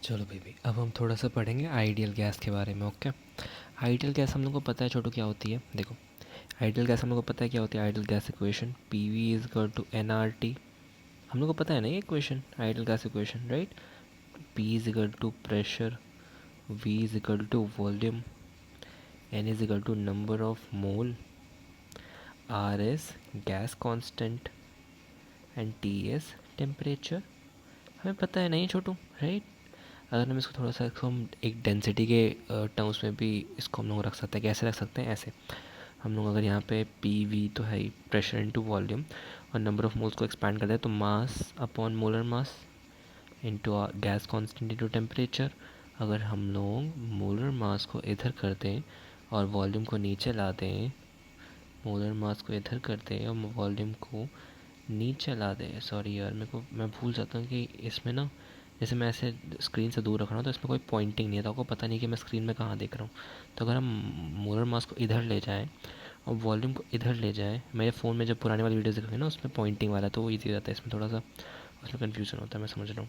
चलो बेबी, अब हम थोड़ा सा पढ़ेंगे आइडियल गैस के बारे में। ओके, आइडियल गैस हम लोग को पता है छोटू क्या होती है। देखो, आइडियल गैस हम लोग को पता है क्या होती है। Ideal gas equation P V is equal to N R T, हम लोग को पता है ना ये equation, ideal gas equation, right. P is equal to pressure, V is equal to volume, N is equal to number of mole, R is gas constant and T is temperature. हमें पता है ना ये छोटू, राइट। अगर हम इसको थोड़ा सा इसको हम एक डेंसिटी के टर्म्स में भी इसको हम लोग रख सकते हैं। कैसे रख सकते हैं? ऐसे हम लोग अगर यहाँ पे पी वी तो है ही, प्रेशर इनटू वॉल्यूम, और नंबर ऑफ मोल्स को एक्सपैंड कर दें तो mass upon molar mass into gas constant into temperature. अगर हम लोग मोलर मास को इधर कर दें और वॉल्यूम को नीचे ला दें, मोलर मास को इधर कर दें और वॉल्यूम को नीचे ला दें, सॉरी यार मेरे को, मैं भूल जाता हूँ कि इसमें ना, जैसे मैं ऐसे स्क्रीन से दूर रख रहा हूँ तो इसमें कोई पॉइंटिंग नहीं है, तो आपको पता नहीं कि मैं स्क्रीन में कहाँ देख रहा हूँ। तो अगर हम मोलर मास को इधर ले जाएं और वॉल्यूम को इधर ले जाएं, मेरे फ़ोन में जब पुरानी वाली वीडियोस देख रहे हैं ना उसमें पॉइंटिंग वाला, तो वो ईजी हो जाता है। इसमें थोड़ा सा उसमें कन्फ्यूज़न होता है, मैं समझ रहा हूँ।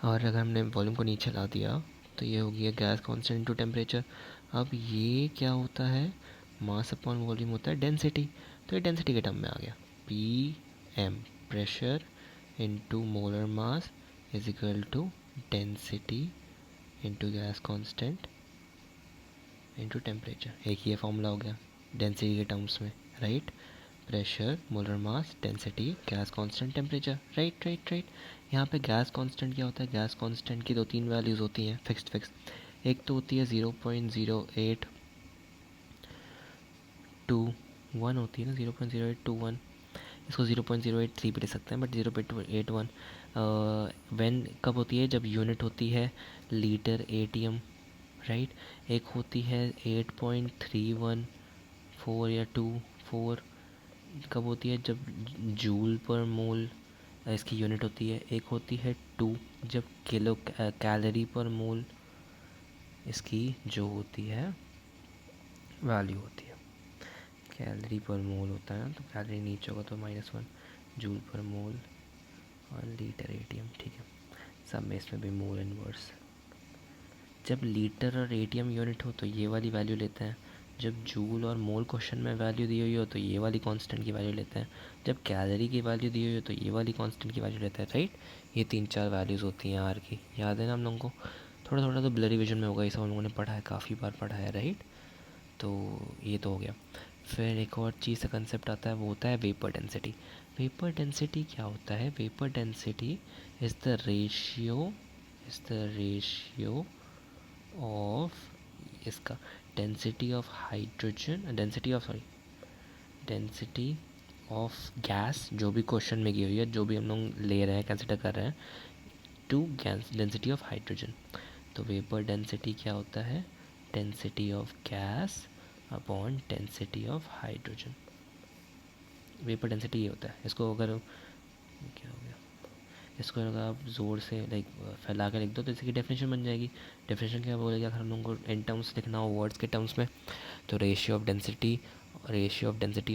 और अगर हमने वॉल्यूम को नीचे ला दिया तो ये हो गया गैस कॉन्स्टेंट इनटू टेम्परेचर। अब ये क्या होता है? मास अपॉन वॉल्यूम होता है डेंसिटी, तो ये डेंसिटी के टर्म में आ गया। P M, pressure into molar mass is equal to density into gas constant into temperature. एक ये फॉर्मूला हो गया डेंसिटी के टर्म्स में, right. Pressure, molar mass, density, gas constant, temperature, right right right. यहाँ पे गैस कांस्टेंट क्या होता है? गैस कांस्टेंट की दो तीन वैल्यूज़ होती हैं फिक्स्ड। एक तो होती है 0.0821 होती है ना, 0.0821। इसको 0.083 भी ले सकते हैं, बट 0.81 व्हेन कब होती है? जब यूनिट होती है लीटर एटीएम, राइट। एक होती है 8.314 या 24, कब होती है? जब जूल पर मोल इसकी यूनिट होती है। एक होती है 2, जब किलो कैलोरी पर मोल इसकी जो होती है वैल्यू होती है। कैलोरी पर मोल होता है तो कैलोरी नीचे होगा तो -1, जूल पर मोल और लीटर एटीएम, ठीक है। सब में इसमें भी मोल इनवर्स। जब लीटर और एटीएम यूनिट हो तो ये वाली वैल्यू लेते हैं। जब जूल और मोल क्वेश्चन में वैल्यू दी हुई हो तो ये वाली कांस्टेंट की वैल्यू लेते हैं। जब कैलोरी की वैल्यू दी हुई हो तो ये वाली कांस्टेंट की वैल्यू लेते हैं, राइट। ये 3-4 वैल्यूज़ होती हैं आर की, याद है ना हम लोगों को? थोड़ा थोड़ा तो ब्लरी विजन में होगा, ये सब हम लोगों ने पढ़ा है, काफ़ी बार पढ़ा है, राइट। तो ये तो हो गया। फिर एक और चीज़ का कंसेप्ट आता है, वो होता है वेपर डेंसिटी। वेपर डेंसिटी क्या होता है? Vapour density is the ratio of इसका density of hydrogen, density of gas, जो भी क्वेश्चन में की हुई है, जो भी हम लोग ले रहे हैं, कंसिडर कर रहे हैं, two gas density of hydrogen. तो वेपर डेंसिटी क्या होता है? Density of gas upon density of hydrogen. Vapour density ये होता है। इसको अगर क्या हो गया, इसको अगर आप ज़ोर से लाइक फैला के लिख दो तो इसकी डेफिनेशन बन जाएगी। डेफिनेशन क्या बोलेगा? अगर हम लोगों को इन टर्म्स लिखना हो, वर्ड्स के टर्म्स में, तो ratio of density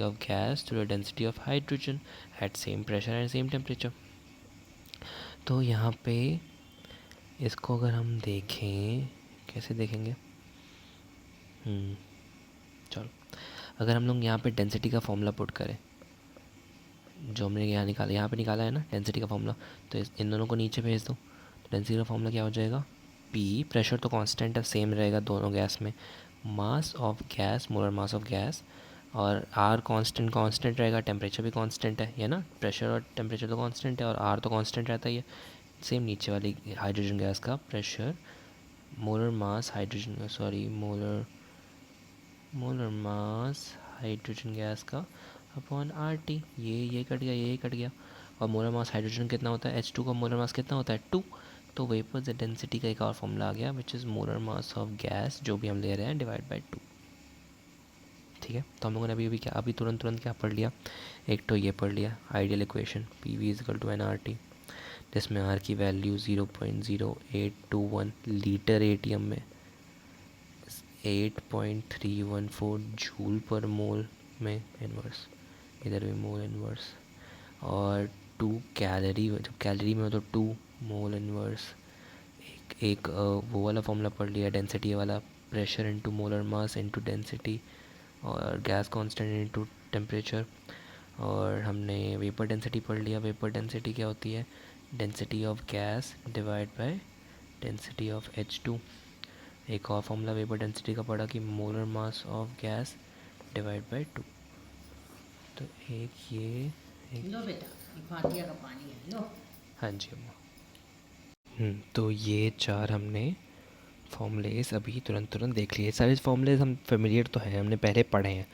of gas to the density of hydrogen at same pressure and same temperature. तो यहाँ पे इसको अगर हम देखें, कैसे देखेंगे? चलो, अगर हम लोग यहाँ पे डेंसिटी का फॉर्मूला पुट करें, जो हमने यहाँ निकाला, यहाँ पे निकाला है ना डेंसिटी का फॉर्मूला, तो इन दोनों को नीचे भेज दो। तो डेंसिटी का फॉर्मूला क्या हो जाएगा? पी, प्रेशर तो कांस्टेंट है, सेम रहेगा दोनों गैस में, mass of gas, molar mass of gas, और आर कांस्टेंट रहेगा, टेम्परेचर भी कांस्टेंट है ना। प्रेशर और टेम्परेचर तो कांस्टेंट है और आर तो कांस्टेंट रहता ही है। सेम नीचे वाली हाइड्रोजन गैस का pressure, molar mass hydrogen, sorry molar mass hydrogen gas का अपॉन आर टी। ये कट गया, ये कट गया। और मोलर मास हाइड्रोजन कितना होता है? H2 का मोलर मास कितना होता है? 2। तो वेपर डेंसिटी का एक और फॉर्मूला आ गया, which is molar mass of gas, जो भी हम ले रहे हैं, डिवाइड बाई 2। ठीक है, तो हम लोगों ने अभी तुरंत क्या पढ़ लिया? एक तो ये पढ़ लिया ideal equation P V is equal to N R T, जिसमें आर की वैल्यू 0.0821 लीटर एटीएम में 8.314 जूल पर मोल में इन्वर्स, इधर भी मोल इन्वर्स, और 2 कैलोरी, जब कैलोरी में हो तो 2 मोल इन्वर्स एक वो वाला फॉर्मूला पढ़ लिया डेंसिटी वाला, pressure into molar mass into density और गैस कांस्टेंट इनटू टेम्परेचर। और हमने वेपर डेंसिटी पढ़ लिया। वेपर डेंसिटी क्या होती है? Density of gas divide by density of H2। एक और फॉर्मूला वेपर डेंसिटी का पढ़ा कि molar mass of gas divide by 2। तो एक ये लो बेटा, फातिया का पानी है, लो। हाँ जी अम्मा। तो ये 4 हमने फॉर्मूलेस अभी तुरंत देख लिए। सारे फॉर्मूलेस हम फेमिलियर तो हैं, हमने पहले पढ़े हैं,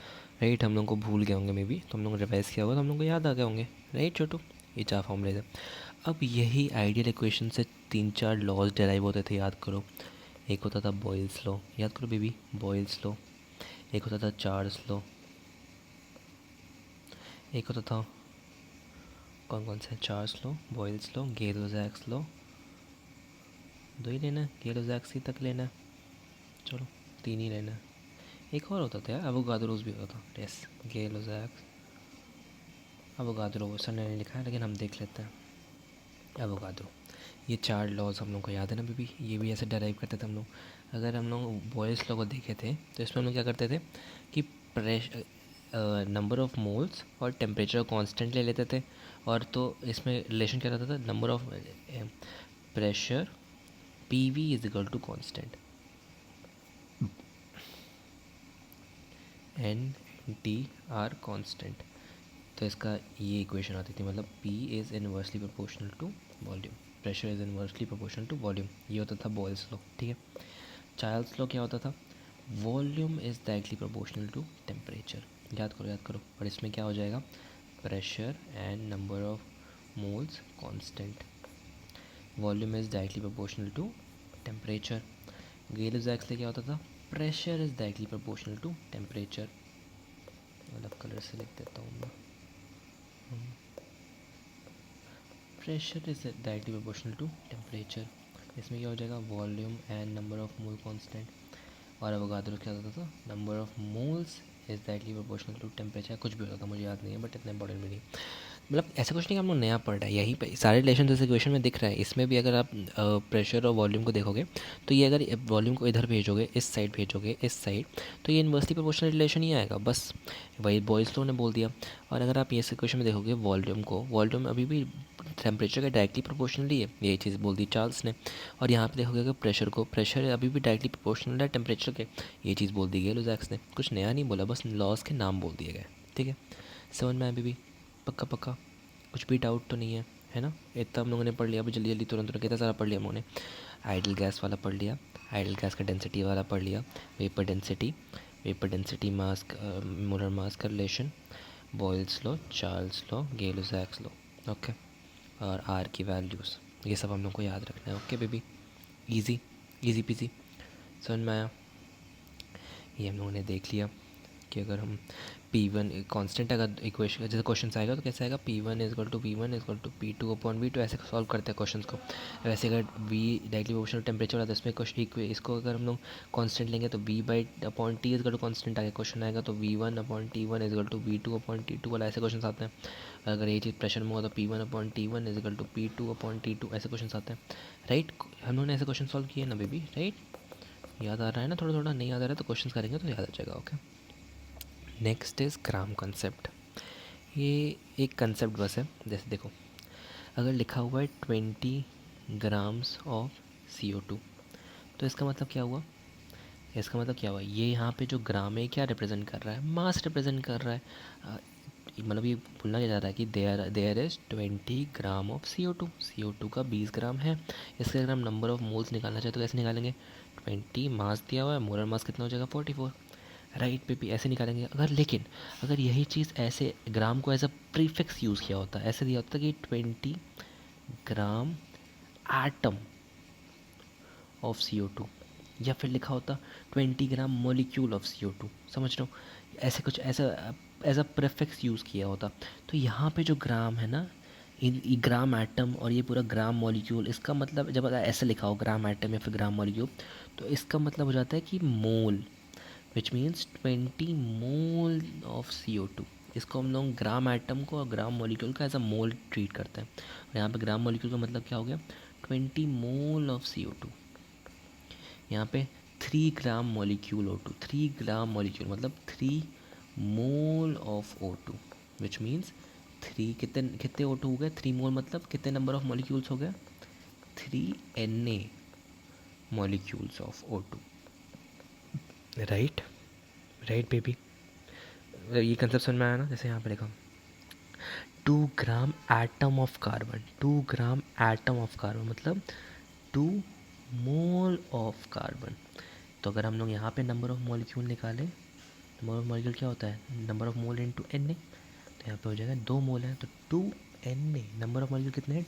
राइट। हम लोग को भूल गए होंगे मे बी, तो हम लोग रिवाइज किया होगा तो हम लोग को याद आ गए होंगे, राइट छोटू। ये 4 फॉर्मूलेस हैं। अब यही आइडियल इक्वेशन से 3-4 लॉज डेराइव होते थे, याद करो। एक होता था बॉयल्स लॉ, याद करो बेबी, बॉयल्स लॉ। एक होता था चार्ल्स लॉ। एक होता था कौन कौन सा? Charles law, Boyle's law, Gay Lussac's law. 2 ही लेना है, गेलो-जैक्स ही तक लेना है। चलो 3 ही लेना है। एक और होता था यार, अवोगाद्रोस भी होता था। Yes, गेलो-जैक्स, Avogadro. सर ने नहीं लिखा है लेकिन हम देख लेते हैं। अवोगाद्रो। ये 4 लॉज हम लोग को याद है ना बेबी, ये भी ऐसे डराइव करते थे हम लोग। अगर हम लोग बॉयल्स लॉ को देखे थे तो इसमें हम लोग क्या करते थे कि नंबर ऑफ मोल्स और टेम्परेचर कांस्टेंट ले लेते थे। और तो इसमें रिलेशन क्या रहता था? Number of pressure PV is equal to constant, NT R constant. तो इसका ये इक्वेशन आती थी, मतलब P is inversely proportional to volume, pressure is inversely proportional to volume. ये होता था बॉयल्स लॉ, ठीक है। चार्ल्स लॉ क्या होता था? Volume is directly proportional to temperature. याद करो याद करो। और इसमें क्या हो जाएगा? Pressure and number of moles constant. Volume is directly proportional to temperature. Gay Lussac's क्या होता था? Pressure is directly proportional to temperature. अलग कलर से लिख देता हूँ मैं। Pressure is directly proportional to temperature. इसमें क्या हो जाएगा? Volume and number of mole constant. और अवोगाद्रो क्या होता था? Number of moles is directly proportional to temperature. कुछ भी होता था, मुझे याद नहीं है, बट इतना इंपॉर्टेंट भी नहीं। मतलब ऐसा कुछ नहीं कि हम लोग नया पढ़ रहे हैं, यहीं पे सारे रिलेशन जैसे इक्वेशन में दिख रहा है। इसमें भी अगर आप प्रेशर और वॉल्यूम को देखोगे तो ये अगर वॉल्यूम को इधर भेजोगे, इस साइड भेजोगे, इस साइड, तो ये इन्वर्सली प्रोपोर्शनल रिलेशन ही आएगा, बस वही बॉयल्स लॉ ने बोल दिया। और अगर आप ये इक्वेशन में देखोगे वॉल्यूम को, वॉल्यूम अभी भी टेम्परेचर का डायरेक्टली प्रोपोर्शनली है, ये चीज़ बोल दी चार्ल्स ने। और यहाँ पे देखोगे अगर प्रेशर को, प्रेशर अभी भी डायरेक्टली प्रोपोर्शनल है टेम्परेचर के, ये चीज़ बोल दी गेलो-जैक्स ने। कुछ नया नहीं बोला, बस लॉज के नाम बोल दिए गए, ठीक है। समझ में आया बेबी? पक्का पक्का? कुछ भी डाउट तो नहीं है ना? इतना हम लोगों ने पढ़ लिया, अभी जल्दी जल्दी तुरंत कितना सारा पढ़ लिया हम लोगों ने। आइडल गैस वाला पढ़ लिया, आइडल गैस का डेंसिटी वाला पढ़ लिया, vapour density, vapour density mass molar mass का relation, Boyle's law, Charles law, Gay Lussac's law, okay. और आर की वैल्यूज़, ये सब हम लोग को याद रखना है, okay baby. Easy, easy peasy, समझ में आया? ये हम लोगों ने देख लिया कि अगर हम P1 कांस्टेंट, अगर इक्वेशन जैसे क्वेश्चन आएगा तो कैसे आएगा? P1 is equal to P2 upon V2, ऐसे सॉल्व करते हैं क्वेश्चन को। वैसे अगर V डायरेक्टली प्रोपोर्शनल टेम्परेचर आता है, इसमें क्वेश्चन इसको अगर हम लोग कांस्टेंट लेंगे तो V by upon T is equal to constant आएगा। क्वेश्चन आएगा तो V1 upon T1 is equal to V2 upon T2 वाला, ऐसे क्वेश्चन आते हैं। अगर ये चीज़ प्रेशर में होगा तो P1 upon T1 is equal to P2 upon T2, ऐसे क्वेश्चन आते हैं, राइट। हम लोगों ने ऐसे क्वेश्चन सॉल्व किए ना बेबी, राइट? याद आ रहा है ना? थोड़ा थोड़ा नहीं याद आ रहा है तो क्वेश्चन करेंगे तो याद आ जाएगा, okay. Next is gram concept. ये एक कंसेप्ट बस है। जैसे देखो, अगर लिखा हुआ है 20 ग्राम्स ऑफ CO2, तो इसका मतलब क्या हुआ? इसका मतलब क्या हुआ? ये यहाँ पे जो ग्राम है क्या रिप्रेजेंट कर रहा है? मास रिप्रेजेंट कर रहा है। मतलब ये बोलना क्या जा रहा है कि there is 20 gram of CO2 का 20 ग्राम है। इसके अगर हम नंबर ऑफ मोल्स निकालना चाहें तो कैसे निकालेंगे? 20 मास दिया हुआ है, मोलर मास कितना हो जाएगा? 44, राइट बेबी, ऐसे निकालेंगे। अगर लेकिन अगर यही चीज़ ऐसे ग्राम को एज अ प्रीफिक्स यूज़ किया होता, ऐसे दिया होता कि 20 ग्राम एटम ऑफ CO2, या फिर लिखा होता 20 ग्राम मोलिक्यूल ऑफ CO2, समझ रहे हो? ऐसे कुछ ऐसा एज अ प्रीफिक्स यूज़ किया होता। तो यहाँ पे जो ग्राम है ना, ये ग्राम एटम और ये पूरा ग्राम मॉलिक्यूल, इसका मतलब जब अगर ऐसे लिखा हो ग्राम एटम या फिर ग्राम मॉलिक्यूल, तो इसका मतलब हो जाता है कि मोल, which means 20 mole of CO2। इसको हम लोग ग्राम एटम को और ग्राम मॉलिक्यूल का एज अ मोल ट्रीट करते हैं। और यहाँ पे ग्राम मॉलिक्यूल का मतलब क्या हो गया? 20 मोल ऑफ CO2, यहाँ पे 3 gram molecule O2, 3 gram molecule मतलब 3 mole of O2, which means 3 कितने कितने O2 हो गए, 3 मोल मतलब कितने नंबर ऑफ मॉलिक्यूल्स हो गया, 3 Na molecules of O2, right right baby. ये कंसेप्ट समझ में आया ना? जैसे यहाँ पे लिखा 2 gram atom of carbon, 2 gram atom of carbon मतलब 2 मोल ऑफ कार्बन। तो अगर हम लोग यहाँ पे नंबर ऑफ मॉलिक्यूल निकालें, नंबर ऑफ मॉलिक्यूल क्या होता है, number of mole into Na, तो यहाँ पे हो जाएगा 2 मोल है तो 2Na, नंबर ऑफ मॉलिक्यूल कितने हैं,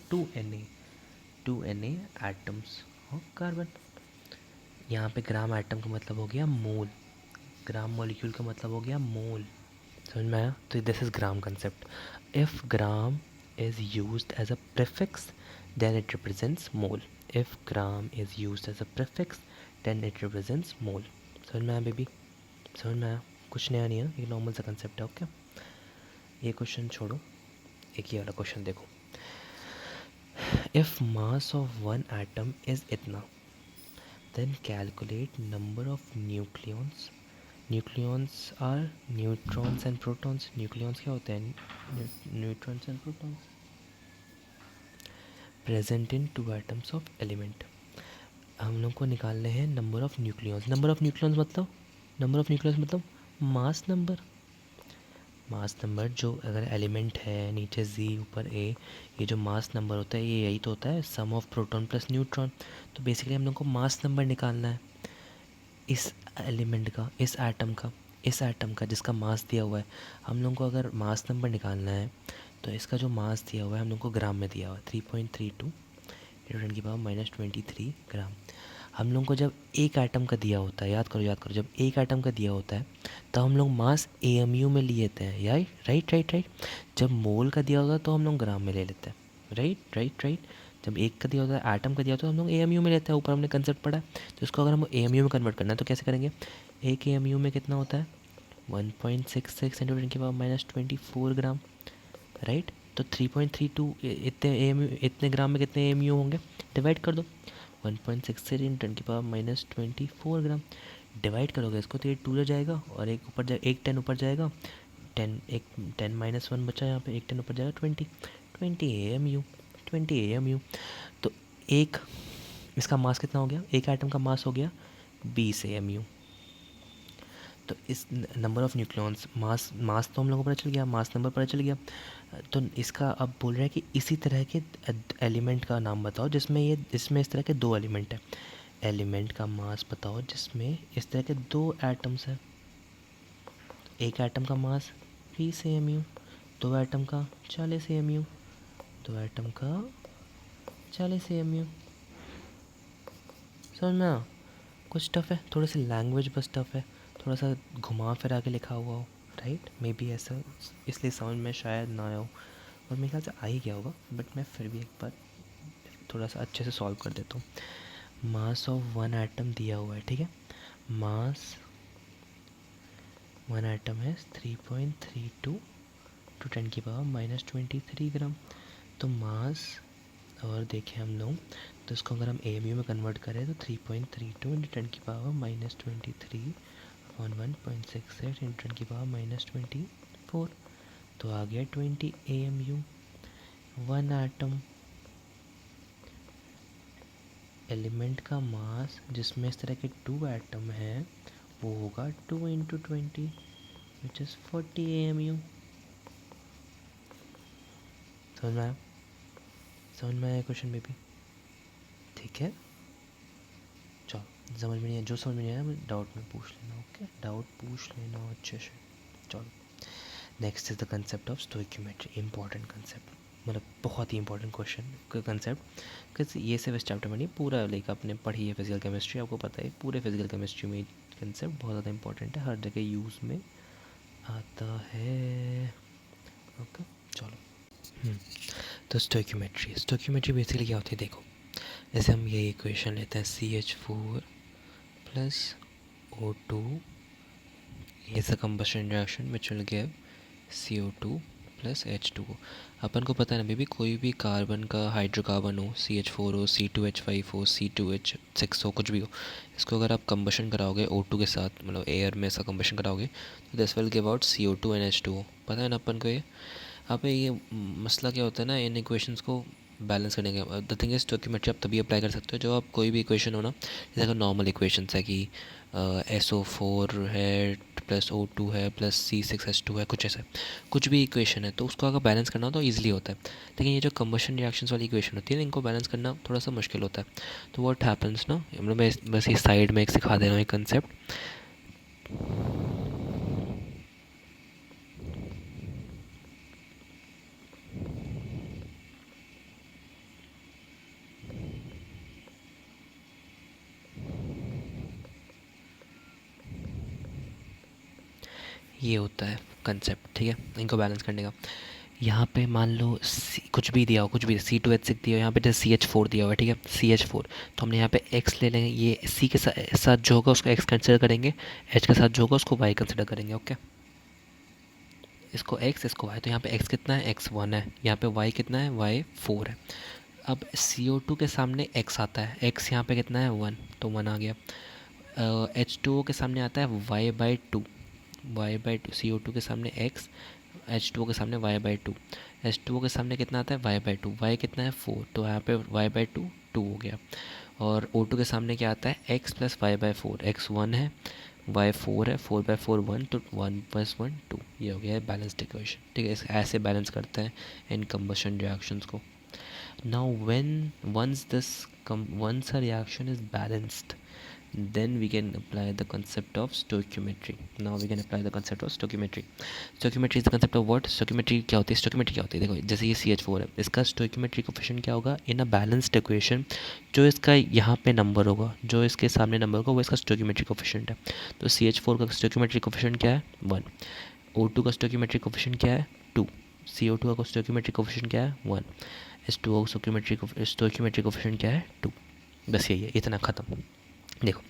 2Na एटम्स ऑफ कार्बन। यहाँ पे ग्राम एटम का मतलब हो गया मोल, ग्राम मॉलिक्यूल का मतलब हो गया मोल, समझ में आया? तो this is gram concept. If gram is used as a prefix then it represents mole, if gram is used as a prefix then it represents mole. समझ में आया बेबी? समझ में आया? कुछ नया नहीं है, एक नॉर्मल सा कंसेप्ट है। ओके, ये क्वेश्चन छोड़ो, एक ये वाला क्वेश्चन देखो। If mass of one atom is इतना, then calculate number of nucleons. Nucleons are neutrons and protons. Nucleons क्या होते हैं, neutrons and protons present in 2 atoms of element. हम लोग को निकालने हैं number of nucleons. Number of nucleons मतलब, नंबर ऑफ न्यूक्लियॉन्स मतलब मास नंबर, मास नंबर जो अगर एलिमेंट है नीचे Z ऊपर A, ये जो मास नंबर होता है ये यही तो होता है सम ऑफ प्रोटॉन प्लस न्यूट्रॉन। तो बेसिकली हम लोग को मास नंबर निकालना है इस एलिमेंट का, इस एटम का, इस एटम का जिसका मास दिया हुआ है। हम लोग को अगर मास नंबर निकालना है तो इसका जो मास दिया हुआ है हम लोग को ग्राम में दिया हुआ है 3.32 10 की पावर -23 ग्राम। हम लोग को जब एक एटम का दिया होता है, याद करो, जब एक एटम का दिया होता है तो हम लोग मास AMU में लिए लेते हैं, यार राइट। जब मोल का दिया होता है तो हम लोग ग्राम में ले लेते हैं, राइट। जब एक का दिया होता है, एटम का दिया होता है, तो हम लोग AMU में लेते हैं। ऊपर हमने कंसेप्ट पढ़ा है, तो इसको अगर हम AMU में कन्वर्ट करना है तो कैसे करेंगे, एक AMU में कितना होता है 1.66 × 10 की पावर -24 ग्राम, राइट। तो 3.32 इतने AMU, इतने ग्राम में कितने AMU होंगे, डिवाइड कर दो 1.66 × 10 की पावर -24 ग्राम। डिवाइड करोगे इसको तो ये 2 जाएगा और एक ऊपर जाए, एक 10 ऊपर जाएगा, 10 एक 10 -1 बचा यहाँ पे, एक 10 ऊपर जाएगा 20 AMU, 20 AMU। तो एक इसका मास कितना हो गया, एक आइटम का मास हो गया 20 AMU। तो इस नंबर ऑफ़ न्यूक्लियॉन्स, मास तो हम लोगों को पता चल गया, मास नंबर पता चल गया। तो इसका अब बोल रहे हैं कि इसी तरह के एलिमेंट का नाम बताओ जिसमें इस तरह के 2 एलिमेंट हैं। एलिमेंट का मास बताओ जिसमें इस तरह के 2 एटम्स हैं। एक एटम का मास 20 AMU, 2 एटम का 40 AMU, 2 एटम का 40 AMU। समझ में आया? कुछ टफ है, थोड़ी सी लैंग्वेज बस टफ है, थोड़ा सा घुमा फिरा के लिखा हुआ हो, राइट। मे बी ऐसा इसलिए समझ में शायद ना आया हो, और मेरे ख्याल से आ ही गया होगा, बट मैं फिर भी एक बार थोड़ा सा अच्छे से सॉल्व कर देता हूँ। मास ऑफ वन एटम दिया हुआ है, ठीक है। मास वन एटम है 3.32 × 10 की पावर -23 ग्राम। तो मास, और देखें हम लोग तो इसको अगर हम AMU में कन्वर्ट करें तो 3.32 × 10 की पावर -23 और 1.68 × 10 की पावर -24, तो आ गया 20 AMU। वन एटम, एलिमेंट का मास जिसमें इस तरह के 2 एटम हैं वो होगा 2 × 20 विच इज़ 40 AMU। समझ में आया? समझ में आया क्वेश्चन बेबी? ठीक है, चलो समझ में नहीं आया, जो समझ में नहीं आया डाउट में पूछ लेना, ओके, डाउट पूछ लेना अच्छे से। चलो, next is the concept of stoichiometry, important concept, मतलब बहुत ही इंपॉर्टेंट क्वेश्चन का कंसेप्ट, क्योंकि ये सिर्फ इस चैप्टर में नहीं, पूरा लाइक आपने पढ़ी है फिजिकल केमिस्ट्री, आपको पता है पूरे फिजिकल केमिस्ट्री में कंसेप्ट बहुत ज़्यादा इंपॉर्टेंट है, हर जगह यूज़ में आता है। ओके, चलो। तो स्टोइक्योमेट्री बेसिकली क्या होती है, देखो जैसे हम ये इक्वेशन लेते हैं CH4 + O2 is a combustion reaction which will give CO2 plus H2O। अपन को पता है ना बेबी, कोई भी कार्बन का हाइड्रोकार्बन हो, CH4 हो, C2H5 हो, C2H6 हो, कुछ भी हो, इसको अगर आप कंबशन कराओगे O2 के साथ, मतलब एयर में ऐसा कंबशन कराओगे, तो this will give out CO2 and H2O। पता है ना अपन को ये। अब ये मसला क्या होता है ना इन इक्वेशंस को बैलेंस करने का। द थिंग इज स्टोइकियोमेट्री आप तभी अप्लाई कर सकते हो जब आप कोई भी इक्वेशन हो ना, जैसे अगर नॉर्मल इक्वेशंस है कि SO4 है प्लस O2 है प्लस C6H2 है, कुछ ऐसा कुछ भी इक्वेशन है, तो उसको अगर बैलेंस करना हो तो ईजिली होता है। लेकिन ये जो कम्बशन रिएक्शंस वाली इक्वेशन होती है ना, इनको बैलेंस करना थोड़ा सा मुश्किल होता है। तो व्हाट हैपेंस ना, मतलब मैं बस ये साइड में एक सिखा दे रहा हूँ एक कंसेप्ट। ये होता है कंसेप्ट, ठीक है, इनको बैलेंस करने का। यहाँ पे मान लो कुछ भी दिया हो, कुछ भी C2H6 दिया हो, यहाँ पे जैसे CH4 दिया हुआ है, ठीक है, CH4, तो हमने यहाँ पे X ले लेंगे, ये C के साथ जो होगा उसको X कंसिडर करेंगे, H के साथ जो होगा उसको Y कंसिडर करेंगे। ओके, इसको X इसको Y, तो यहाँ पे X कितना है, X1 है, यहाँ पे Y कितना है, Y4 है। अब CO2 के सामने X आता है, X यहाँ पे कितना है, 1, तो 1 आ गया। H2O के सामने आता है Y/2, Y/2, CO2 के सामने X, H2O के सामने Y/2, H2O के सामने कितना आता है, Y/2, Y कितना है, 4, तो यहाँ पे Y/2 2 हो गया। और O2 के सामने क्या आता है, X प्लस Y/4, X 1 है, Y 4 है, 4/4 1, तो 1 + 1 2, ये हो गया है बैलेंस्ड इक्वेशन। ठीक है, ऐसे बैलेंस करते हैं इन कंबशन रिएक्शंस को। Now once a reaction is balanced, then we can apply the concept of stoichiometry. Now we can apply the concept of stoichiometry. Stoichiometry is the concept of what? Stoichiometry क्या होती है, stoichiometry क्या होती है, देखो जैसे ये CH4 है, इसका stoichiometry कोफिशिएंट क्या होगा, इन अ बैलेंस्ड इक्वेशन जो इसका यहाँ पे नंबर होगा, जो इसके सामने नंबर होगा, वो इसका stoichiometry कोफिशिएंट है। तो CH4 का stoichiometry कोफिशिएंट क्या है, 1। O2 का stoichiometry कोफिशिएंट क्या है, 2। CO2 का stoichiometry कोफिशिएंट क्या है, 1। H2O stoichiometry कोफिशिएंट क्या है, 2। बस यही है, इतना ख़त्म। देखो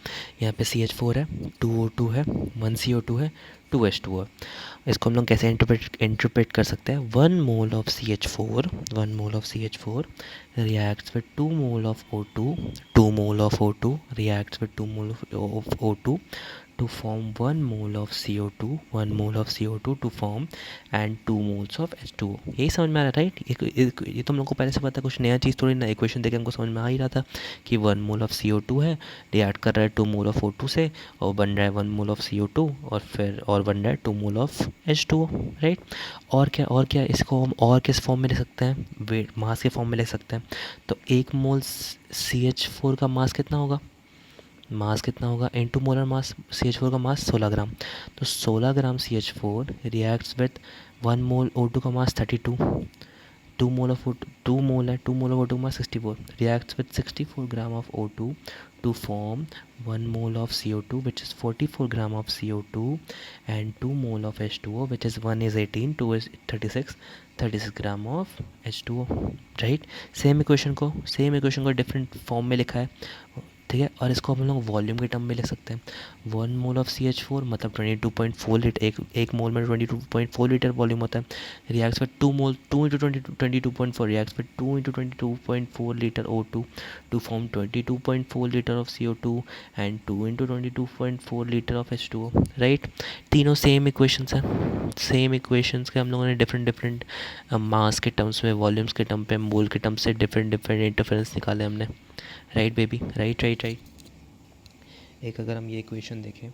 यहाँ पे CH4 है, 2O2 है, 1CO2 है, 2H2O है। इसको हम लोग कैसे इंटरप्रेट कर सकते हैं, 1 mole of CH4 reacts with 2 mole of O2, 2 mole of O2 reacts with 2 mole of O2 to form 1 mole of CO2, 1 mole of CO2 to form and 2 moles of H2O। यही समझ में आ रहा है, right. ये तो हम लोग को पहले से पता है, कुछ नया चीज़ थोड़ी ना, इक्वेशन देख के हमको समझ में आ ही रहा था कि 1 मोल ऑफ CO2 है, रिएक्ट कर रहा है 2 मोल ऑफ O2 से, और बन रहा है 1 मोल ऑफ CO2, और बन रहा है 2 मोल ऑफ H2O, राइट। और क्या इसको हम और किस फॉर्म में लिख सकते हैं, वेट मास के फॉर्म में लिख सकते हैं। तो 1 मोल CH4 का मास कितना होगा, इनटू मोलर मास, CH4 का मास 16 ग्राम, तो 16 ग्राम CH4 reacts with 1 mole O2 का मास 32, 2 मोल ऑफ 2 मोल है, 2 mole of O2 mass 64, reacts with 64 gram of O2 to form 1 mole of CO2 which is 44 gram of CO2 and 2 mole of H2O which is 1 is 18, 2 is 36 gram of H2O, right. Same equation को different form में लिखा है, ठीक है। और इसको हम लोग वॉल्यूम के टर्म में लिख सकते हैं। 1 मोल ऑफ CH4 मतलब 22.4 लीटर, एक मोल में 22.4 लीटर वॉल्यूम होता है। Reacts with 2 mole, 2 into 22.4 reacts with 2 into 22.4 litre O2 to form 22.4 litre of CO2 and 2 into 22.4 litre of H2O, right. तीनों सेम इक्वेशंस हैं, सेम इक्वेशंस के हम लोगों ने डिफरेंट मास के टर्म्स में, वॉल्यूम्स के टर्म पे, मोल के टर्म से डिफरेंट इंटरफेरेंस निकाले हमने, राइट बेबी, राइट। एक अगर हम ये इक्वेशन देखें,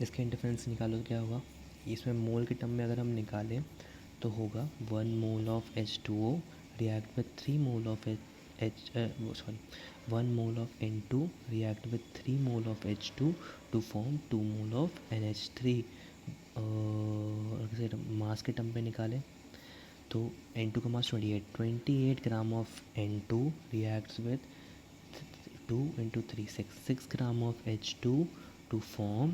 इसके इंटरफेरेंस निकालो तो क्या होगा, इसमें मोल के टर्म में अगर हम निकालें तो होगा 1 mole of H2O react with 3 mole of 1 mole of N2 react with 3 mole of H2 to form 2 mole of NH3। अगर मास के टर्म पे निकालें तो N2 का मास 28 gram of N2 reacts with 2 into 3 6 gram of H2 to form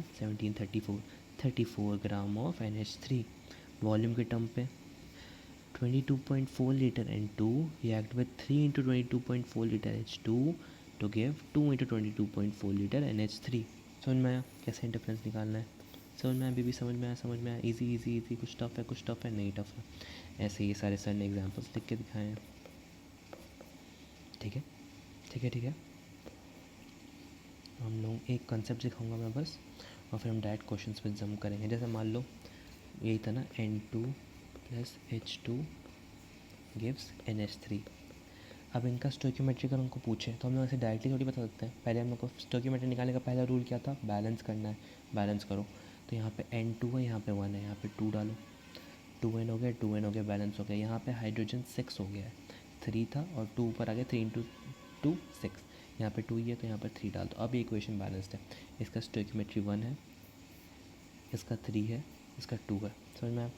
34 gram of NH3। Volume के term पे 22.4 litre N2 react with 3 into 22.4 litre H2 to give 2 into 22.4 litre NH3। समझ में आया कैसे इंटरफेरेंस निकालना है। समझ में आया बेबी, समझ में आया, समझ में आया। इजी इजी इजी, कुछ टफ है नहीं टफ है। ऐसे ही सारे सर ने एग्जाम्पल्स लिख के दिखाए हैं। ठीक है ठीक है ठीक है। हम लोग एक कंसेप्ट सिखाऊंगा मैं बस, और फिर हम डायरेक्ट क्वेश्चंस पे जम करेंगे। जैसे मान लो यही था ना, N2 + H2 गिव्स NH3। अब इनका स्टोइकियोमेट्री अगर उनको पूछे तो हम लोग ऐसे डायरेक्टली थोड़ी बता सकते हैं। पहले हम लोग को स्टोइकियोमेट्री निकालने का पहला रूल क्या था, बैलेंस करना है। बैलेंस करो, तो यहाँ पे N2 है, यहाँ पे 1 है, यहाँ पे 2 डालो, 2N हो गया, 2N हो गया, बैलेंस हो गया। यहाँ पे हाइड्रोजन 6 हो गया है, 3 था और 2 ऊपर आ गया, 3 × 2 6। यहाँ पे 2 ही है तो यहाँ पर 3 डाल दो। अब ये इक्वेशन बैलेंस्ड है। इसका स्टोइकियोमेट्री 1 है, इसका 3 है, इसका 2 है। समझ में आया?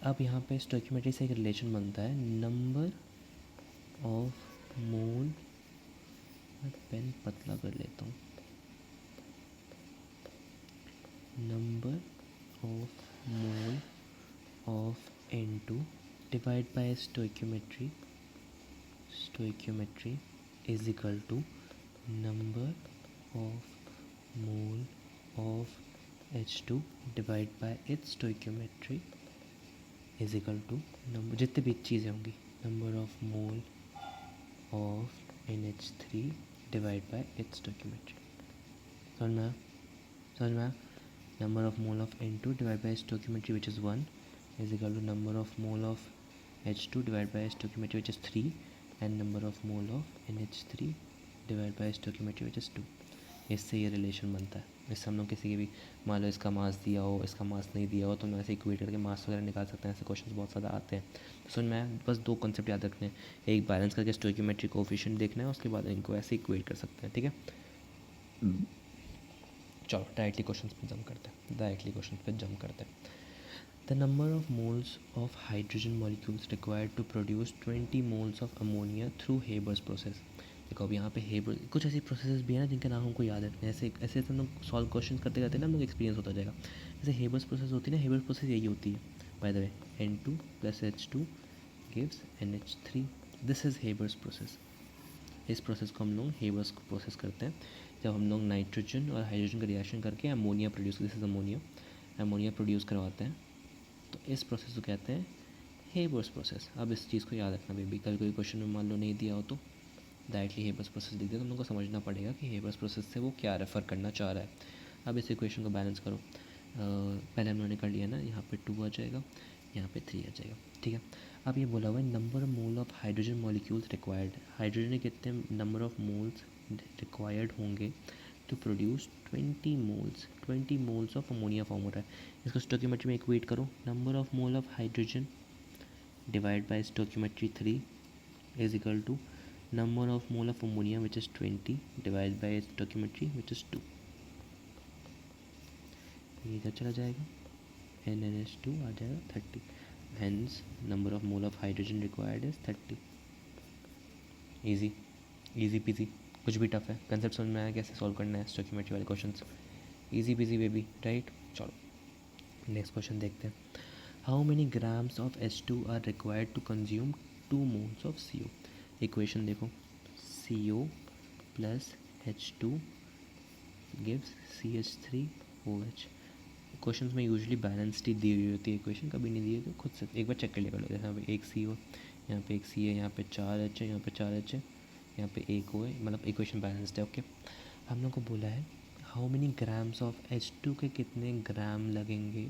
अब यहाँ पे स्टोइकियोमेट्री से एक रिलेशन बनता है, नंबर ऑफ मोल, मैं पेन पतला कर लेता हूँ, number of mole of N2 divide by stoichiometry is equal to number of mole of H2 divide by its stoichiometry is equal to number, जितने भी चीज़ें होंगी, number of mole of NH3 divide by its stoichiometry. समझ में आया? समझ में आया? Number of mole of N2 divide by stoichiometry which is 1 is equal to number of mole of H2 divide by stoichiometry which is 3 and number of mole of NH3 divide by stoichiometry which is 2। इससे ये relation बनता है। इससे हम लोग किसी की भी, मान लो इसका मास दिया हो, इसका मास नहीं दिया हो, तो हम लोग ऐसे इक्वेट करके मास वगैरह निकाल सकते हैं। ऐसे क्वेश्चन बहुत ज़्यादा आते हैं। तो समझ में आया? बस 2 कॉन्सेप्ट याद रखने हैं, एक बैलेंस करके स्टोइकियोमेट्री कोएफिशिएंट देखना है, उसके बाद इनको ऐसे इक्वेट कर सकते हैं। ठीक है, चलो डायरेक्टली क्वेश्चन पे जम करते हैं। The number of moles of hydrogen molecules required to produce 20 moles of ammonia through Haber's process. देखो अब यहाँ पे हेबर, कुछ ऐसी प्रोसेसेस भी हैं ना जिनके नाम हमको याद रखने हैं। ऐसे ऐसे हम लोग सॉल्व क्वेश्चन करते करते ना हम लोग एक्सपीरियंस होता जाएगा। जैसे हेबर्स प्रोसेस होती है ना, हेबर्स प्रोसेस यही होती है by the way, N2 + H2 gives NH3, this is Haber's process. इस प्रोसेस को हम लोग हेबर्स प्रोसेस करते हैं, जब हम लोग नाइट्रोजन और हाइड्रोजन का रिएक्शन करके ammonia produce, this is ammonia produce करवाते हैं। तो इस प्रोसेस को कहते हैं हेबर्स प्रोसेस। अब इस चीज़ को याद रखना बेबी, कल कोई क्वेश्चन में मान लो नहीं दिया हो तो डायरेक्टली हेबर्स प्रोसेस लिख दिया, तो हम लोग को समझना पड़ेगा कि हेबर्स प्रोसेस से वो क्या रेफ़र करना चाह रहा है। अब इस इक्वेशन को बैलेंस करो। पहले हम लोगों ने कर लिया ना, यहाँ पे 2 आ जाएगा, यहाँ पे 3 आ जाएगा। ठीक है, अब ये बोला हुआ है number of mole of hydrogen molecules required. Hydrogen के कितने नंबर ऑफ मोल्स रिक्वायर्ड होंगे to produce 20 moles of ammonia form हो रहा है। इसको स्टोइकियोमेट्री में इक्वेट करो, number of mole of hydrogen divide by stoichiometry 3 is equal to number of mole of ammonia which is 20 divide by stoichiometry which is 2। ये इधर चला जाएगा, NaNH2 आ जाएगा 30, hence number of mole of hydrogen required is 30। Easy easy PG, कुछ भी tough है? Concept समझ में आया कैसे सॉल्व करना है स्टोइकियोमेट्री वाले questions? Easy peasy baby, right? चलो नेक्स्ट क्वेश्चन देखते हैं। How many grams of H2 are required to consume 2 moles of CO। Equation देखो, CO + H2 gives CH3OH। Question में यूजुअली बैलेंस्ड ही दी हुई होती है इक्वेशन, कभी नहीं दी है तो खुद से एक बार चेक कर लिया करो। जैसे यहाँ पे एक CO, यहाँ पे एक C है, यहाँ पे 4 H है, यहाँ पे 4 H है, यहाँ पे एक O है, मतलब इक्वेशन बैलेंस्ड है। ओके, हम लोग को बोला है how many grams of H2 के कितने ग्राम लगेंगे,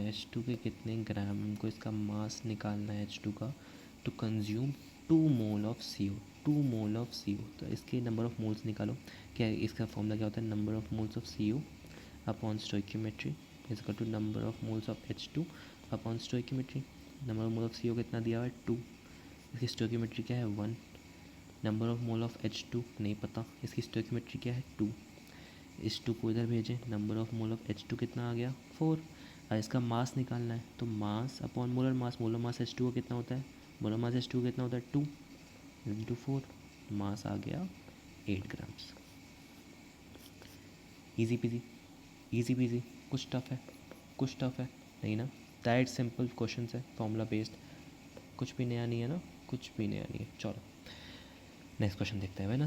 H2 के कितने ग्राम, हमको इसका मास निकालना है H2 का, to consume 2 mole of CO, 2 mole of CO। तो इसके नंबर ऑफ मोल्स निकालो। क्या इसका फॉर्मूला क्या होता है, number of moles of CO upon stoichiometry is equal to number of moles of H2 upon stoichiometry. Number of mole of CO कितना दिया हुआ है 2, इसकी स्टोइकियोमेट्री क्या है 1। Number of mole of H2 नहीं पता, इसकी स्टोइकियोमेट्री क्या है 2। इस 2 को इधर भेजें, number of mole of H2 कितना आ गया 4। और इसका मास निकालना है, तो mass upon molar mass H2 का कितना होता है, मोलर मास H2 का कितना होता है 2 × 4, मास आ गया 8 ग्राम्स। इजी पीजी, कुछ टफ है नहीं ना? दैट सिंपल क्वेश्चन है, फॉर्मूला बेस्ड, कुछ भी नया नहीं है ना, कुछ भी नया नहीं है। चलो नेक्स्ट क्वेश्चन देखते हैं। When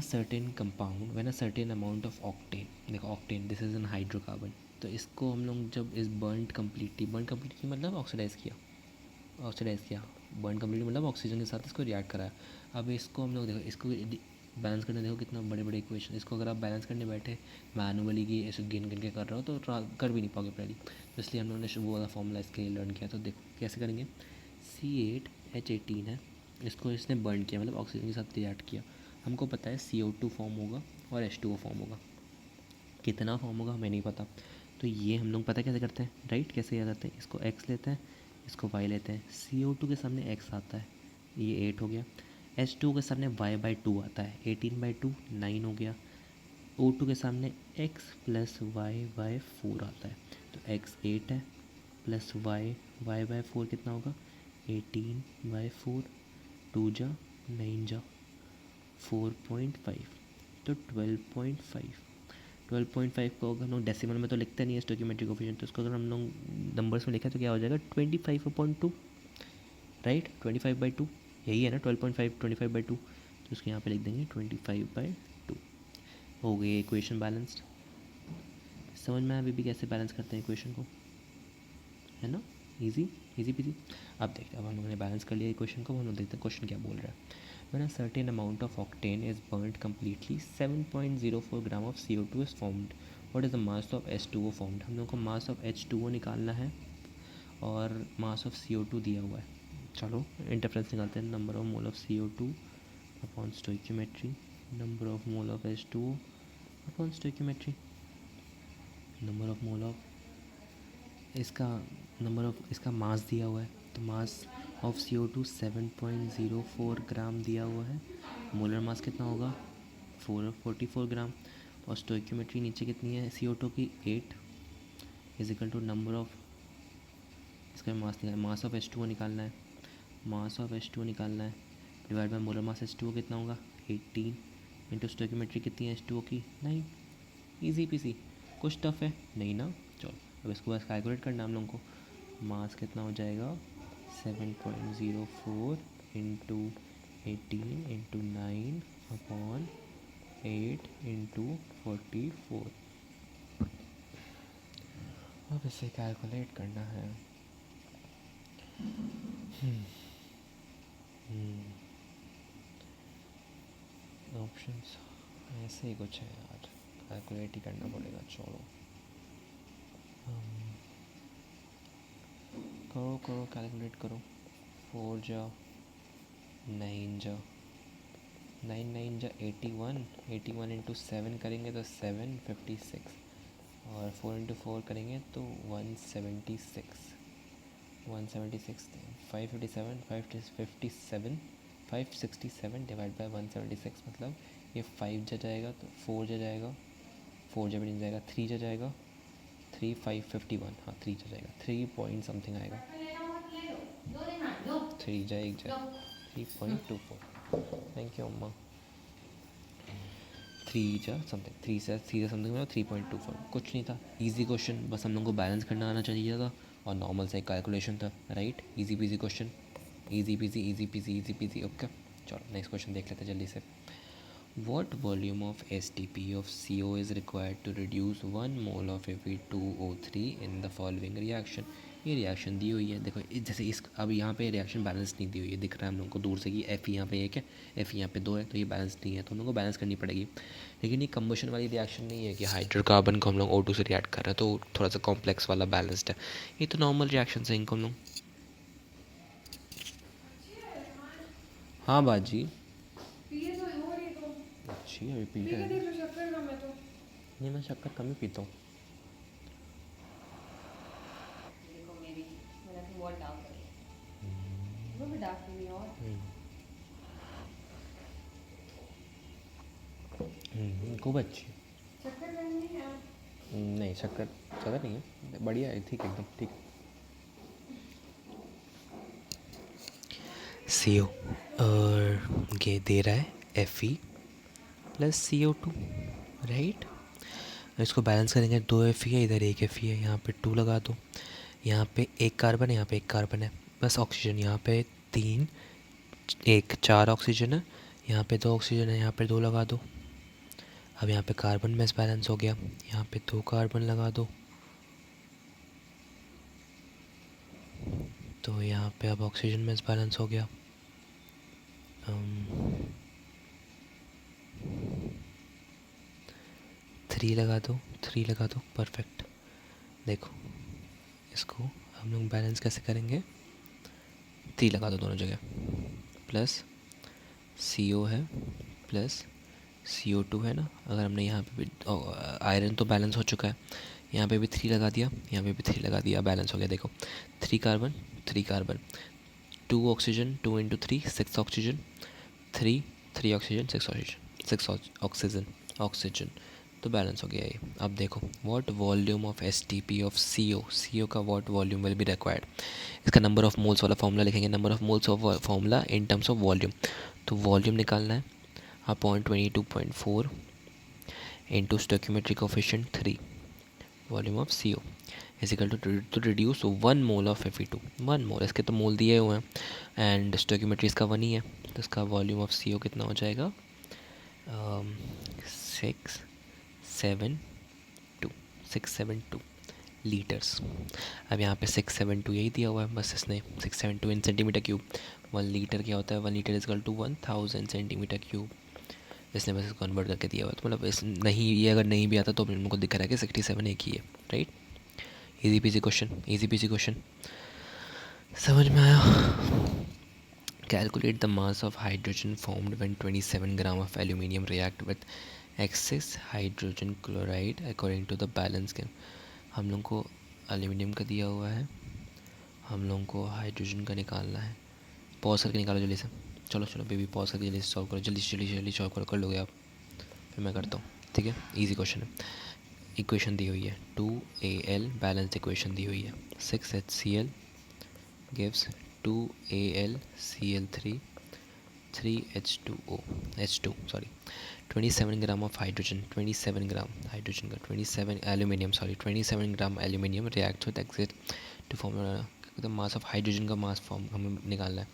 a certain amount of octane, देखो octane this is an hydrocarbon, तो इसको हम लोग जब इस बर्न कम्प्लीटली मतलब ऑक्सीडाइज़ किया, बर्न कम्प्लीटली मतलब ऑक्सीजन के साथ इसको रिएक्ट कराया। अब इसको हम लोग देखो, इसको बैलेंस करने देखो कितना बड़े बड़े इक्वेशन, इसको अगर आप बैलेंस करने बैठे मैनुअली कि ऐसे गिन गिन के कर रहे हो तो कर भी नहीं पाओगे पहले, तो इसलिए हम लोगों ने वो वाला फॉर्मूला इसके लिए लर्न किया। तो देखो कैसे करेंगे, C8H18 है, इसको इसने बर्न किया मतलब ऑक्सीजन के साथ रिएक्ट किया। हमको पता है CO2 फॉर्म होगा और H2O फॉर्म होगा, कितना फॉर्म होगा हमें नहीं पता। तो ये हम लोग पता कैसे करते हैं, राइट, कैसे याद करते हैं, इसको x लेते हैं, इसको y लेते हैं, CO2 के सामने x आता है, ये 8 हो गया, H2O के सामने y/2 आता है, 18/2 9 हो गया, O2 के सामने x प्लस y/4 आता है, तो x 8 है प्लस y/4 कितना होगा 18/4, 2 जा 9 जा 4.5, तो 12.5 को अगर हम लोग डेसिमल में तो लिखते नहीं है स्टोइकियोमेट्रिक कोफिशिएंट, तो इसको अगर हम लोग नंबर्स में लिखें तो क्या हो जाएगा 25/2, राइट, 25/2 यही है ना, 12.5 25/2, तो इसको यहाँ पे लिख देंगे 25/2। हो गई इक्वेशन बैलेंस्ड। समझ में आया अभी भी कैसे बैलेंस करते हैं इक्वेशन को, है ना, इजी इजी पीजी। अब देखते हैं, अब हम लोगों ने बैलेंस कर लिया इक्वेशन को, हम लोग देखते हैं क्वेश्चन क्या बोल रहा है। When a certain amount of octane is burnt completely, 7.04 gram of CO2 is formed. What is the mass of H2O formed? हम लोग को mass of H2O निकालना है और mass of CO2 दिया हुआ है। चलो इंटरफरेंस निकालते हैं, number of mole of CO2 upon stoichiometry, number of mole of H2O upon stoichiometry, number of mole of इसका मास दिया हुआ है, तो मास ऑफ CO2 7.04 ग्राम दिया हुआ है, मोलर मास कितना होगा 44 ग्राम, और स्टोइकियोमेट्री नीचे कितनी है CO2 की 8 is equal to number of, इसका मास ऑफ H2O निकालना है, divide by molar mass H2O कितना होगा 18 इंटू स्टोइकियोमेट्री कितनी है H2O की 9, ईजी पीसी, कुछ टफ है नहीं ना। चलो अब इसको बस कैलकुलेट करना हम लोगों को, मास कितना हो जाएगा 7.04 इंटू 18 इंटू 9 अपॉन 8 इंटू 44, अब इसे कैलकुलेट करना है। ऑप्शंस ऐसे ही कुछ है यार, कैलकुलेट ही करना पड़ेगा। चलो करो कैलकुलेट करो, 4 जा 9 जा 9 जा 81 इंटू 7 करेंगे तो 756, और 4 इंटू 4 करेंगे तो 176 567 डिवाइड बाय 176, मतलब ये 5 जा जाएगा तो 4 जा जाएगा, 4 जा भी नहीं जाएगा, 3 जा जाएगा, 3551, हाँ 3 जा जाएगा, 3 पॉइंट समथिंग आएगा, 3 जा 1 जा 3.24, थैंक यू अम्मा, 3 जा समथिंग, 3 से समथिंग में 3.24, कुछ नहीं था, इजी क्वेश्चन, बस हम लोग को बैलेंस करना आना चाहिए था और नॉर्मल से कैलकुलेशन था, right, easy PG question, easy PG. Okay चलो नेक्स्ट क्वेश्चन देख लेते हैं जल्दी से। What volume of STP of CO is required to reduce 1 mole of Fe2O3 in the following reaction? ये रिएक्शन दी हुई है, देखो जैसे इस अब यहाँ पे रिएक्शन बैलेंस नहीं दी हुई है, दिख रहा है हम लोग को दूर से कि Fe यहाँ पे 1 है, Fe यहाँ पे 2 है, तो ये बैलेंस नहीं है, तो हम लोग को बैलेंस करनी पड़ेगी। लेकिन ये कम्बशन वाली रिएक्शन नहीं है कि हाइड्रोकार्बन को हम लोग O2 से रिएक्ट कर रहे हैं तो थोड़ा सा कॉम्प्लेक्स वाला बैलेंस्ड है, ये तो नॉर्मल रिएक्शन है, इनको हम लोग, हाँ बाजी अच्छी अभी पी रहे हैं, नहीं मैं शक्कर कम ही पीता हूँ। खूब अच्छी, नहीं शक्कर ज़्यादा नहीं है, बढ़िया है, ठीक एकदम ठीक। CO और ये दे रहा है Fe प्लस CO2, राइट, इसको बैलेंस करेंगे, 2 Fe है इधर 1 Fe है, यहाँ पे 2 लगा दो, यहाँ पे 1 कार्बन है, यहाँ पे 1 कार्बन है, बस ऑक्सीजन यहाँ पे 3 1 4 ऑक्सीजन है, यहाँ पे 2 ऑक्सीजन है, यहाँ पे 2 लगा दो, अब यहाँ पे कार्बन में बैलेंस हो गया, यहाँ पे 2 कार्बन लगा दो, तो यहाँ पे अब ऑक्सीजन में बैलेंस हो गया। 3 लगा दो, 3 लगा दो, परफेक्ट। देखो इसको हम लोग बैलेंस कैसे करेंगे, 3 लगा दो दोनों जगह, प्लस CO है प्लस CO2 है ना। अगर हमने यहाँ पे भी आयरन तो बैलेंस हो चुका है, यहाँ पे भी 3 लगा दिया, यहाँ पे भी 3 लगा दिया, बैलेंस हो गया। देखो 3 carbon 3 carbon, 2 oxygen, 2 into 3 6 oxygen, 3 oxygen 6 oxygen, 6 oxygen oxygen, तो बैलेंस हो गया ये। अब देखो what volume of STP of CO का what volume will be required. इसका नंबर ऑफ मोल्स वाला फॉर्मूला लिखेंगे, number of moles of formula in terms of volume. तो वॉल्यूम निकालना है upon 22.4 into stoichiometric coefficient 3, volume of CO is equal to reduce 1 mole of Fe2, 1 mole, इसके तो मोल दिए हुए हैं एंड स्टोइकियोमेट्री इसका 1 ही है, तो इसका वॉल्यूम ऑफ CO कितना हो जाएगा, 672 लीटर्स। अब यहाँ पे 672 यही दिया हुआ है, बस इसने 672 इन सेंटीमीटर क्यूब। 1 लीटर क्या होता है, 1 litre is equal to 1000 centimetre cube, इसने बस इसको कन्वर्ट करके दिया हुआ है। तो मतलब इस नहीं, ये अगर नहीं भी आता तो हमको दिख रहा है कि 67 एक ही है, right. Easy PG question, easy PG question, समझ में आया। Calculate the mass of hydrogen formed when 27 gram of aluminium react with excess hydrogen chloride according to the balance scheme। हम लोग को एल्यूमिनियम का दिया हुआ है, हम लोग को हाइड्रोजन का निकालना है। पॉज करके निकालो जल्दी से, चलो चलो बेबी पॉज करके जल्दी से सॉल्व करो, जल्दी जल्दी जल्दी सॉल्व करो, कर लोगे आप, फिर मैं करता हूँ, ठीक है। इजी क्वेश्चन है। इक्वेशन दी हुई है 2Al, बैलेंस इक्वेशन दी हुई है, 6HCl gives 2AlCl3 3H2O H2 sorry 27 gram of hydrogen, 27 gram hydrogen का, 27 aluminium sorry 27 gram aluminium react with acid to form the mass of hydrogen का मास फॉर्म हमें निकालना है।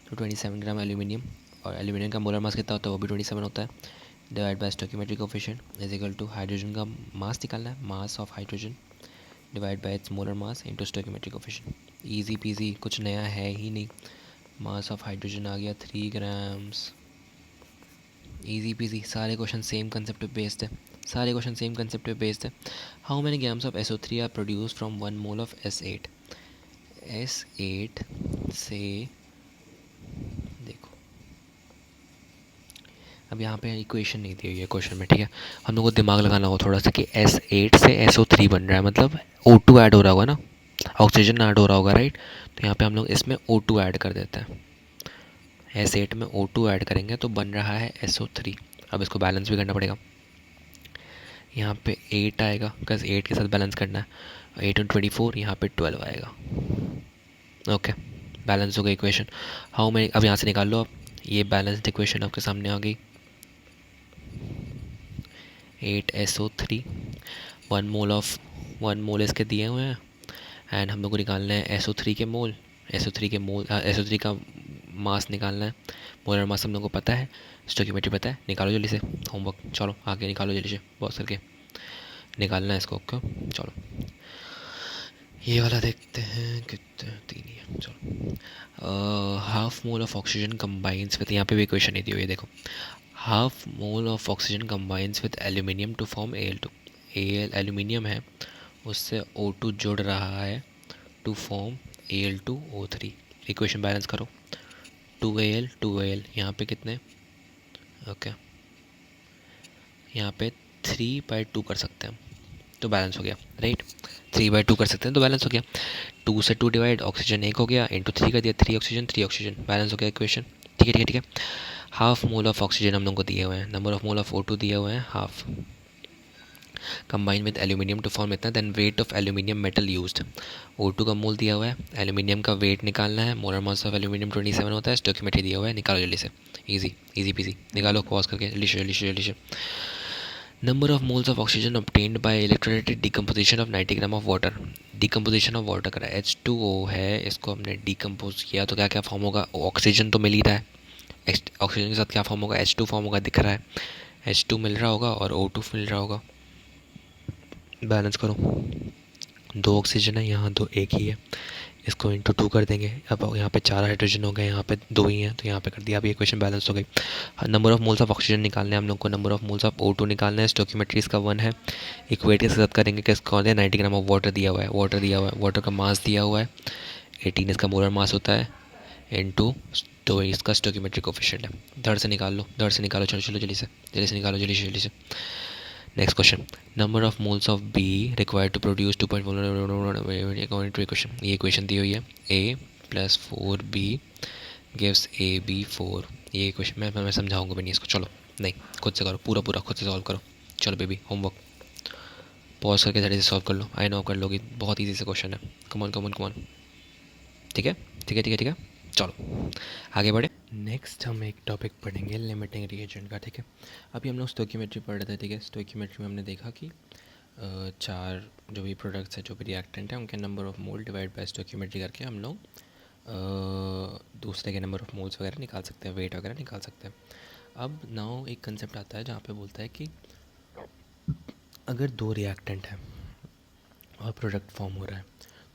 तो 27 ग्राम एल्यूमिनियम, और एल्यूमिनियम का मोलर मास कितना होता है, वो भी 27 होता है, divide by stoichiometric coefficient is equal to hydrogen का मास निकालना है, mass of hydrogen divide by its molar mass into stoichiometric coefficient. Easy PG, कुछ नया है ही नहीं। मास ऑफ हाइड्रोजन आ गया 3 ग्राम्स, इजी पीजी। सारे क्वेश्चन सेम कंसेप्ट पे बेस्ड है, सारे क्वेश्चन सेम कंसेप्ट पे बेस्ड है। How many grams of SO3 are produce from 1 mole of S8। S8 से देखो, अब यहाँ पे इक्वेशन नहीं दी हुई है क्वेश्चन में, ठीक है। हम लोग को दिमाग लगाना होगा थोड़ा सा कि S8 से SO3 बन रहा है, मतलब O2 ऐड हो रहा होगा ना, ऑक्सीजन ऐड हो रहा होगा, राइट। तो यहाँ पे हम लोग इसमें O2 ऐड कर देते हैं, S8 में O2 ऐड करेंगे तो बन रहा है SO3। अब इसको बैलेंस भी करना पड़ेगा, यहाँ पे 8 आएगा बिकॉज 8 के साथ बैलेंस करना है, 8 और 24, यहाँ पे 12 आएगा, ओके। बैलेंस हो गई इक्वेशन। हाउ मेनी, अब यहाँ से निकाल लो आप, ये बैलेंस्ड इक्वेशन आपके सामने आ गई। 8SO3, 1 मोल इसके दिए हुए हैं एंड हम लोग को निकालना है SO3 के मोल, SO3 का मास निकालना है। मोलर मास हम लोग को पता है, स्टोइकियोमेट्री पता है, निकालो जल्दी से, होमवर्क चलो आगे निकालो जल्दी से, बहुत करके निकालना है इसको, ओके। चलो ये वाला देखते हैं, कितने 3 ही है, चलो। Half mole of oxygen combines with, यहाँ पे भी इक्वेशन नहीं दी हुई है, देखो। Half mole of oxygen combines with aluminium to form Al2। Aluminium है, उससे O2 जुड़ रहा है to form Al2O3। Equation balance करो, 2Al यहाँ पे कितने, ओके, यहाँ पे 3/2 कर सकते हैं तो बैलेंस हो गया, राइट। 3/2 कर सकते हैं तो बैलेंस हो गया। 2 से 2 डिवाइड, ऑक्सीजन 1 हो गया, इंटू 3 कर दिया, 3 ऑक्सीजन, बैलेंस हो गया इक्वेशन, ठीक है ठीक है ठीक है। हाफ मोल ऑफ ऑक्सीजन हम लोग को दिए हुए हैं, number of mole of O2 दिए हुए हैं half, combine with aluminium to form इतना, then weight of aluminium metal used. O2 का मोल दिया हुआ है, एल्यूमिनियम का वेट निकालना है, मोलर मास ऑफ एल्यूमिनियम 27 होता है, स्टोइकियोमेट्री दिया हुआ है, निकालो जल्दी से, इजी पीजी, निकालो पॉज करके जल्दी से। Number of moles of oxygen obtained by electrolytic decomposition of 90 gram of water. Decomposition of water करा, H2O है, इसको हमने डिकम्पोज किया तो क्या क्या फॉर्म होगा, ऑक्सीजन तो मिल ही रहा है, ऑक्सीजन के साथ क्या फॉर्म होगा, H2 फॉर्म होगा, दिख रहा है, H2 मिल रहा होगा और O2 मिल रहा होगा। बैलेंस करो, 2 ऑक्सीजन है यहाँ, 2 एक ही है, इसको इंटू 2 कर देंगे। अब यहाँ पे 4 हाइड्रोजन हो गए, यहाँ पे 2 ही हैं तो यहाँ पे कर दिया। अब ये इक्वेशन बैलेंस हो गई। Number of moles of oxygen निकालना है हम लोग को, number of moles of O2 निकालना है। स्टोइकियोमेट्री इसका 1 है। इक्वेट के साथ करेंगे कि इसका 90 ग्राम ऑफ वाटर दिया हुआ है, वाटर दिया हुआ है, वाटर का मास दिया हुआ है 18 इसका मोलर मास होता है इनटू, तो इसका स्टोइकियोमेट्रिक कोफिशिएंट है। धड़ से निकाल लो, धड़ से निकालो, चलो चलो जल्दी से निकालो, जल्दी से। Next question, number of moles of B required to produce 2.4 according to equation. ये इक्वेशन दी हुई है A + 4B गिव्स AB4। ये क्वेश्चन मैं समझाऊंगा भी नहीं इसको, चलो नहीं खुद से करो, पूरा खुद से सॉल्व करो। चलो बेबी होमवर्क पॉज करके जल्दी से सॉल्व कर लो। आई नो कर लोगी, बहुत ईजी से क्वेश्चन है। Come on. ठीक है, चलो आगे बढ़े। नेक्स्ट हम एक टॉपिक पढ़ेंगे लिमिटिंग रिएजेंट का। ठीक है, अभी हम लोग स्टोइकियोमेट्री पढ़ रहे थे। ठीक है, स्टोइकियोमेट्री में हमने देखा कि 4 जो भी प्रोडक्ट्स है, जो भी रिएक्टेंट है, उनके number of mole divide by stoichiometry करके हम लोग दूसरे के नंबर ऑफ मोल्स वगैरह निकाल सकते हैं, वेट वगैरह निकाल सकते हैं। अब नाउ एक कंसेप्ट आता है जहाँ पे बोलता है कि अगर 2 रिएक्टेंट हैं और प्रोडक्ट फॉर्म हो रहा है,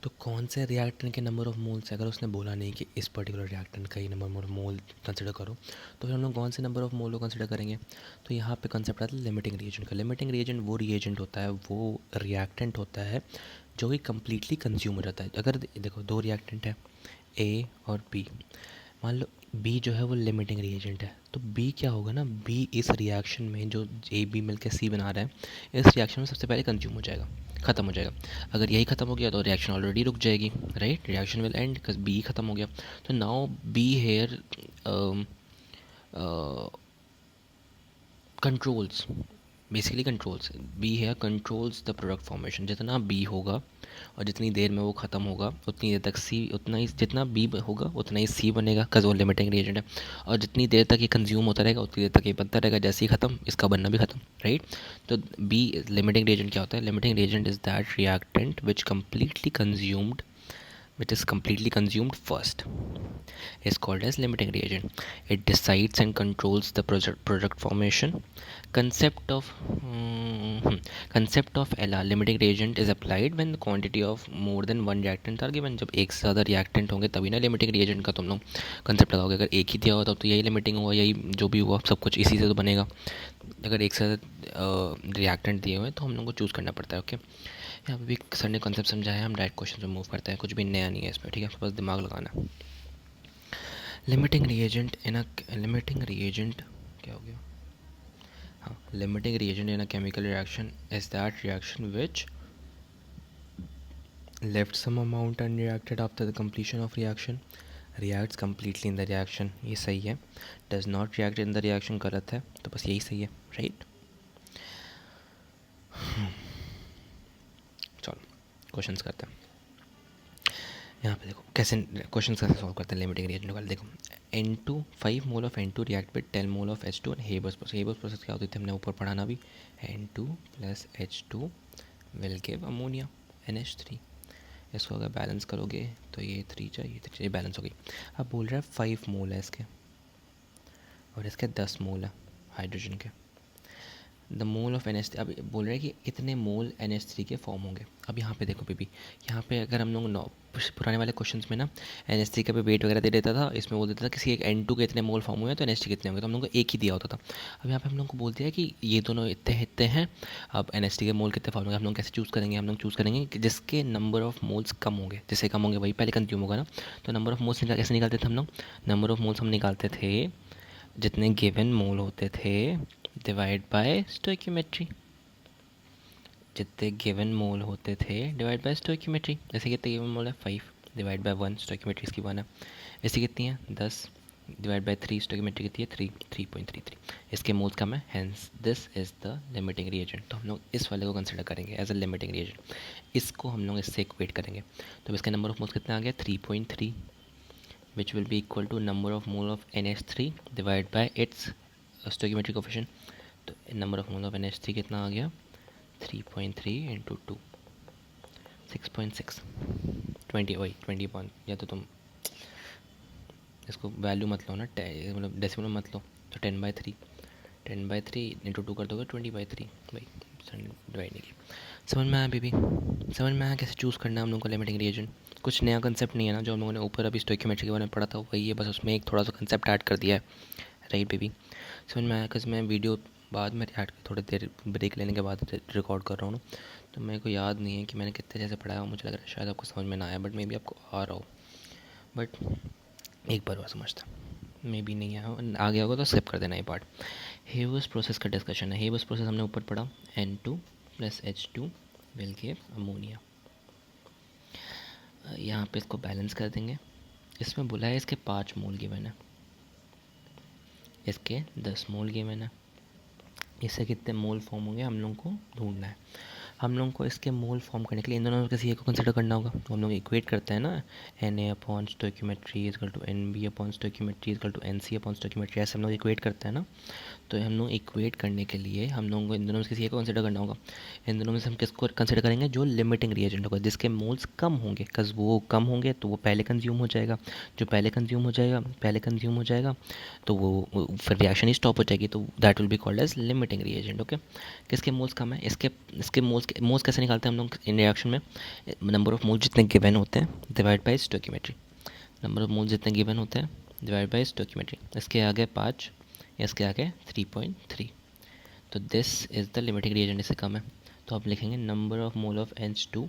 तो कौन से रिएक्टेंट के नंबर ऑफ मोल्स, अगर उसने बोला नहीं कि इस पर्टिकुलर रिएक्टेंट का ही नंबर ऑफ मोल कंसिडर करो, तो फिर हम लोग कौन से नंबर ऑफ मोल को कंसिडर करेंगे। तो यहाँ पे कंसेप्ट आता है लिमिटिंग रिएजेंट का। लिमिटिंग रिएजेंट वो रिएजेंट होता है, वो रिएक्टेंट होता है जो कि कम्प्लीटली कंज्यूम हो जाता है। अगर देखो 2 रिएक्टेंट है A और B, मान लो B जो है वो लिमिटिंग रिएजेंट है, तो B क्या होगा ना, B इस रिएक्शन में जो AB मिलकर C बना रहा है, इस रिएक्शन में सबसे पहले कंज्यूम हो जाएगा, ख़त्म हो जाएगा। अगर यही ख़त्म हो गया तो रिएक्शन ऑलरेडी रुक जाएगी, right, reaction will end because B ख़त्म हो गया। तो now B here controls, basically controls, B है कंट्रोल्स द प्रोडक्ट फॉर्मेशन। जितना बी होगा और जितनी देर में वो ख़त्म होगा उतनी देर तक सी, उतना ही जितना बी होगा उतना ही सी बनेगा, बिकॉज वो लिमिटिंग रिएजेंट है। और जितनी देर तक ये कंज्यूम होता रहेगा उतनी देर तक ये बनता रहेगा, जैसे ही ख़त्म इसका बनना भी ख़त्म, राइट। तो बी लिमिटिंग रिएजेंट क्या होता है? Limiting reagent is that reactant which completely consumed, which is completely consumed first, is called as limiting reagent. It decides and controls the product formation. Concept of concept of LR limiting reagent is applied when the quantity of more than one reactant are given. जब एक से ज़्यादा reactant होंगे तभी ना limiting reagent का तुम लोग कंसेप्ट लगाओगे। अगर एक ही दिया हुआ तब तो यही लिमिटिंग हुआ, यही जो भी हुआ सब कुछ इसी से तो बनेगा। अगर एक से ज़्यादा रिएक्टेंट दिए हुए हैं तो हम लोग को चूज़ करना पड़ता है। ओके, यहाँ पे भी सर ने कॉन्सेप्ट समझाया है, हम डायरेक्ट क्वेश्चन पे मूव करते हैं, कुछ भी नया नहीं है इसमें। ठीक है, बस दिमाग लगाना। Limiting reagent in a limiting reagent क्या हो गया, हाँ, limiting reagent in a chemical reaction is that reaction which left some amount unreacted after the completion of reaction, reacts completely in the reaction, ये सही है। does not react in the reaction गलत है, तो बस यही सही है, राइट। चलो क्वेश्चंस करते हैं। यहाँ पे देखो कैसे क्वेश्चन कैसे सॉल्व करते हैं लिमिटिंग रिएजेंट वाले। देखो N2 5 mole of N2 react with 10 mole of H2 and Haber's process. Haber's process क्या होती थी हमने ऊपर पढ़ा ना भी, N2 + H2 will give ammonia NH3। इसको अगर बैलेंस करोगे तो ये 3 चाहिए बैलेंस हो गई। अब बोल रहा है 5 मोल है इसके और इसके 10 मोल है हाइड्रोजन के। द मोल ऑफ NH3, अब बोल रहा है कि इतने मोल NH3 के फॉर्म होंगे। अब यहाँ पे देखो बेबी, यहाँ पे अगर हम लोग पुराने वाले क्वेश्चंस में ना NH3 का भी वेट वगैरह दे देता था, इसमें बोल देता था किसी एक N2 के इतने मोल फॉर्म हुए हैं तो NH3 कितने होंगे, तो हम लोग को एक ही दिया होता था। अब यहाँ पे हम लोग को बोल दिया है कि ये दोनों इतने हैं, अब NH3 के मोल कितने फॉर्म होंगे, हम लोग कैसे चूज़ करेंगे, हम लोग चूज़ करेंगे कि जिसके नंबर ऑफ मोल्स कम होंगे, जिससे कम होंगे वही पहले कंज्यूम होगा ना। तो नंबर ऑफ मोल्स कैसे निकालते थे हम लोग, नंबर ऑफ मोल्स हम निकालते थे जितने गिवन मोल होते थे डिवाइड बाय स्टोइकियोमेट्री, जितने गिवन मोल होते थे डिवाइड बाय स्टोइकियोमेट्री। जैसे कितने गिवन मोल है 5 डिवाइड बाय 1, स्टोइकियोमेट्री इसकी 1 है। इसकी कितनी है 10 डिवाइड बाय 3, स्टोइकियोमेट्री कितनी है 3.33। इसके मोल्स कम है, hence this is the limiting reagent. तो हम लोग इस वाले को कंसिडर करेंगे एज अ लिमिटिंग रिएजेंट, इसको हम लोग इससे इक्वेट करेंगे। तो इसका नंबर ऑफ मोल्स कितना आ गया 3.3, which will be equal to number of mole of NH3 divide by its stoichiometric coefficient. तो number of mole of NH3 कितना आ गया 3.3 इंटू 2 6.6 20, वही 20 पॉइंट, या तो तुम इसको वैल्यू मत लो ना, मतलब डेसिमल मत लो, तो 10/3 इंटू 2 कर दोगे 20/3, भाई डिवाइड नहीं की। समझ में आया बेबी? समझ में आया कैसे चूज़ करना है हम लोगों को लिमिटिंग रिएजन? कुछ नया कंसेप्ट नहीं है ना, जो हम लोगों ने ऊपर अभी स्टोइकियोमेट्री के बारे में पढ़ा था वही है, बस उसमें एक थोड़ा सा कंसेप्ट ऐड कर दिया है। Right baby? समझ में आया? कि मैं वीडियो बाद में ऐड थोड़ी देर ब्रेक लेने के बाद रिकॉर्ड कर रहा हूँ ना, तो मेरे को याद नहीं है कि मैंने कितने जैसे पढ़ाया हो। मुझे लग रहा है शायद आपको समझ में ना आया, बट मे बी आपको आ रहा हो। बट एक बार वो समझता, मे बी नहीं आया, आ गया होगा तो स्किप कर देना ये पार्ट। हेवर्स प्रोसेस का डिस्कशन है। हेवर्स प्रोसेस हमने ऊपर पढ़ा, N2 + H2 will give ammonia. यहाँ पे इसको बैलेंस कर देंगे। इसमें बोला है इसके 5 मोल गिवन है, इसके 10 मोल गिवन है। इससे कितने मोल फॉर्म होंगे हम लोग को ढूंढना है। हम लोग को इसके मोल फॉर्म करने के लिए इन दोनों में किसी एक को कंसिडर करना होगा। तो हम लोग इक्वेट करते हैं ना, Na/स्टोइकियोमेट्री = Nb/स्टोइकियोमेट्री = Nc/स्टोइकियोमेट्री, ऐसे हम लोग इक्वेट करते हैं ना। तो हम लोग इक्वेट करने के लिए हम लोगों को इन दोनों में किसी एक को कंसिडर करना होगा। इन दोनों में से हम किसको कंसिडर करेंगे? जो लिमिटिंग रिएजेंट होगा, जिसके मोल्स कम होंगे, कज वो कम होंगे तो वो पहले कंज्यूम हो जाएगा। जो पहले कंज्यूम हो जाएगा तो वो फिर रिएक्शन ही स्टॉप हो जाएगी, तो that will be called as limiting reagent. Okay, किसके मोल्स कम है? इसके मोल्स कैसे निकालते हैं हम लोग इन रिएक्शन में? नंबर ऑफ मोल्स जितने गिवन होते हैं divide by stoichiometry. Number of moles जितने गिवन होते हैं डिवाइड बाई स्टोइकियोमेट्री। इसके आगे 5, इसके आगे 3.3, तो this is the limiting reagent, इससे कम है। तो आप लिखेंगे number of mole of H2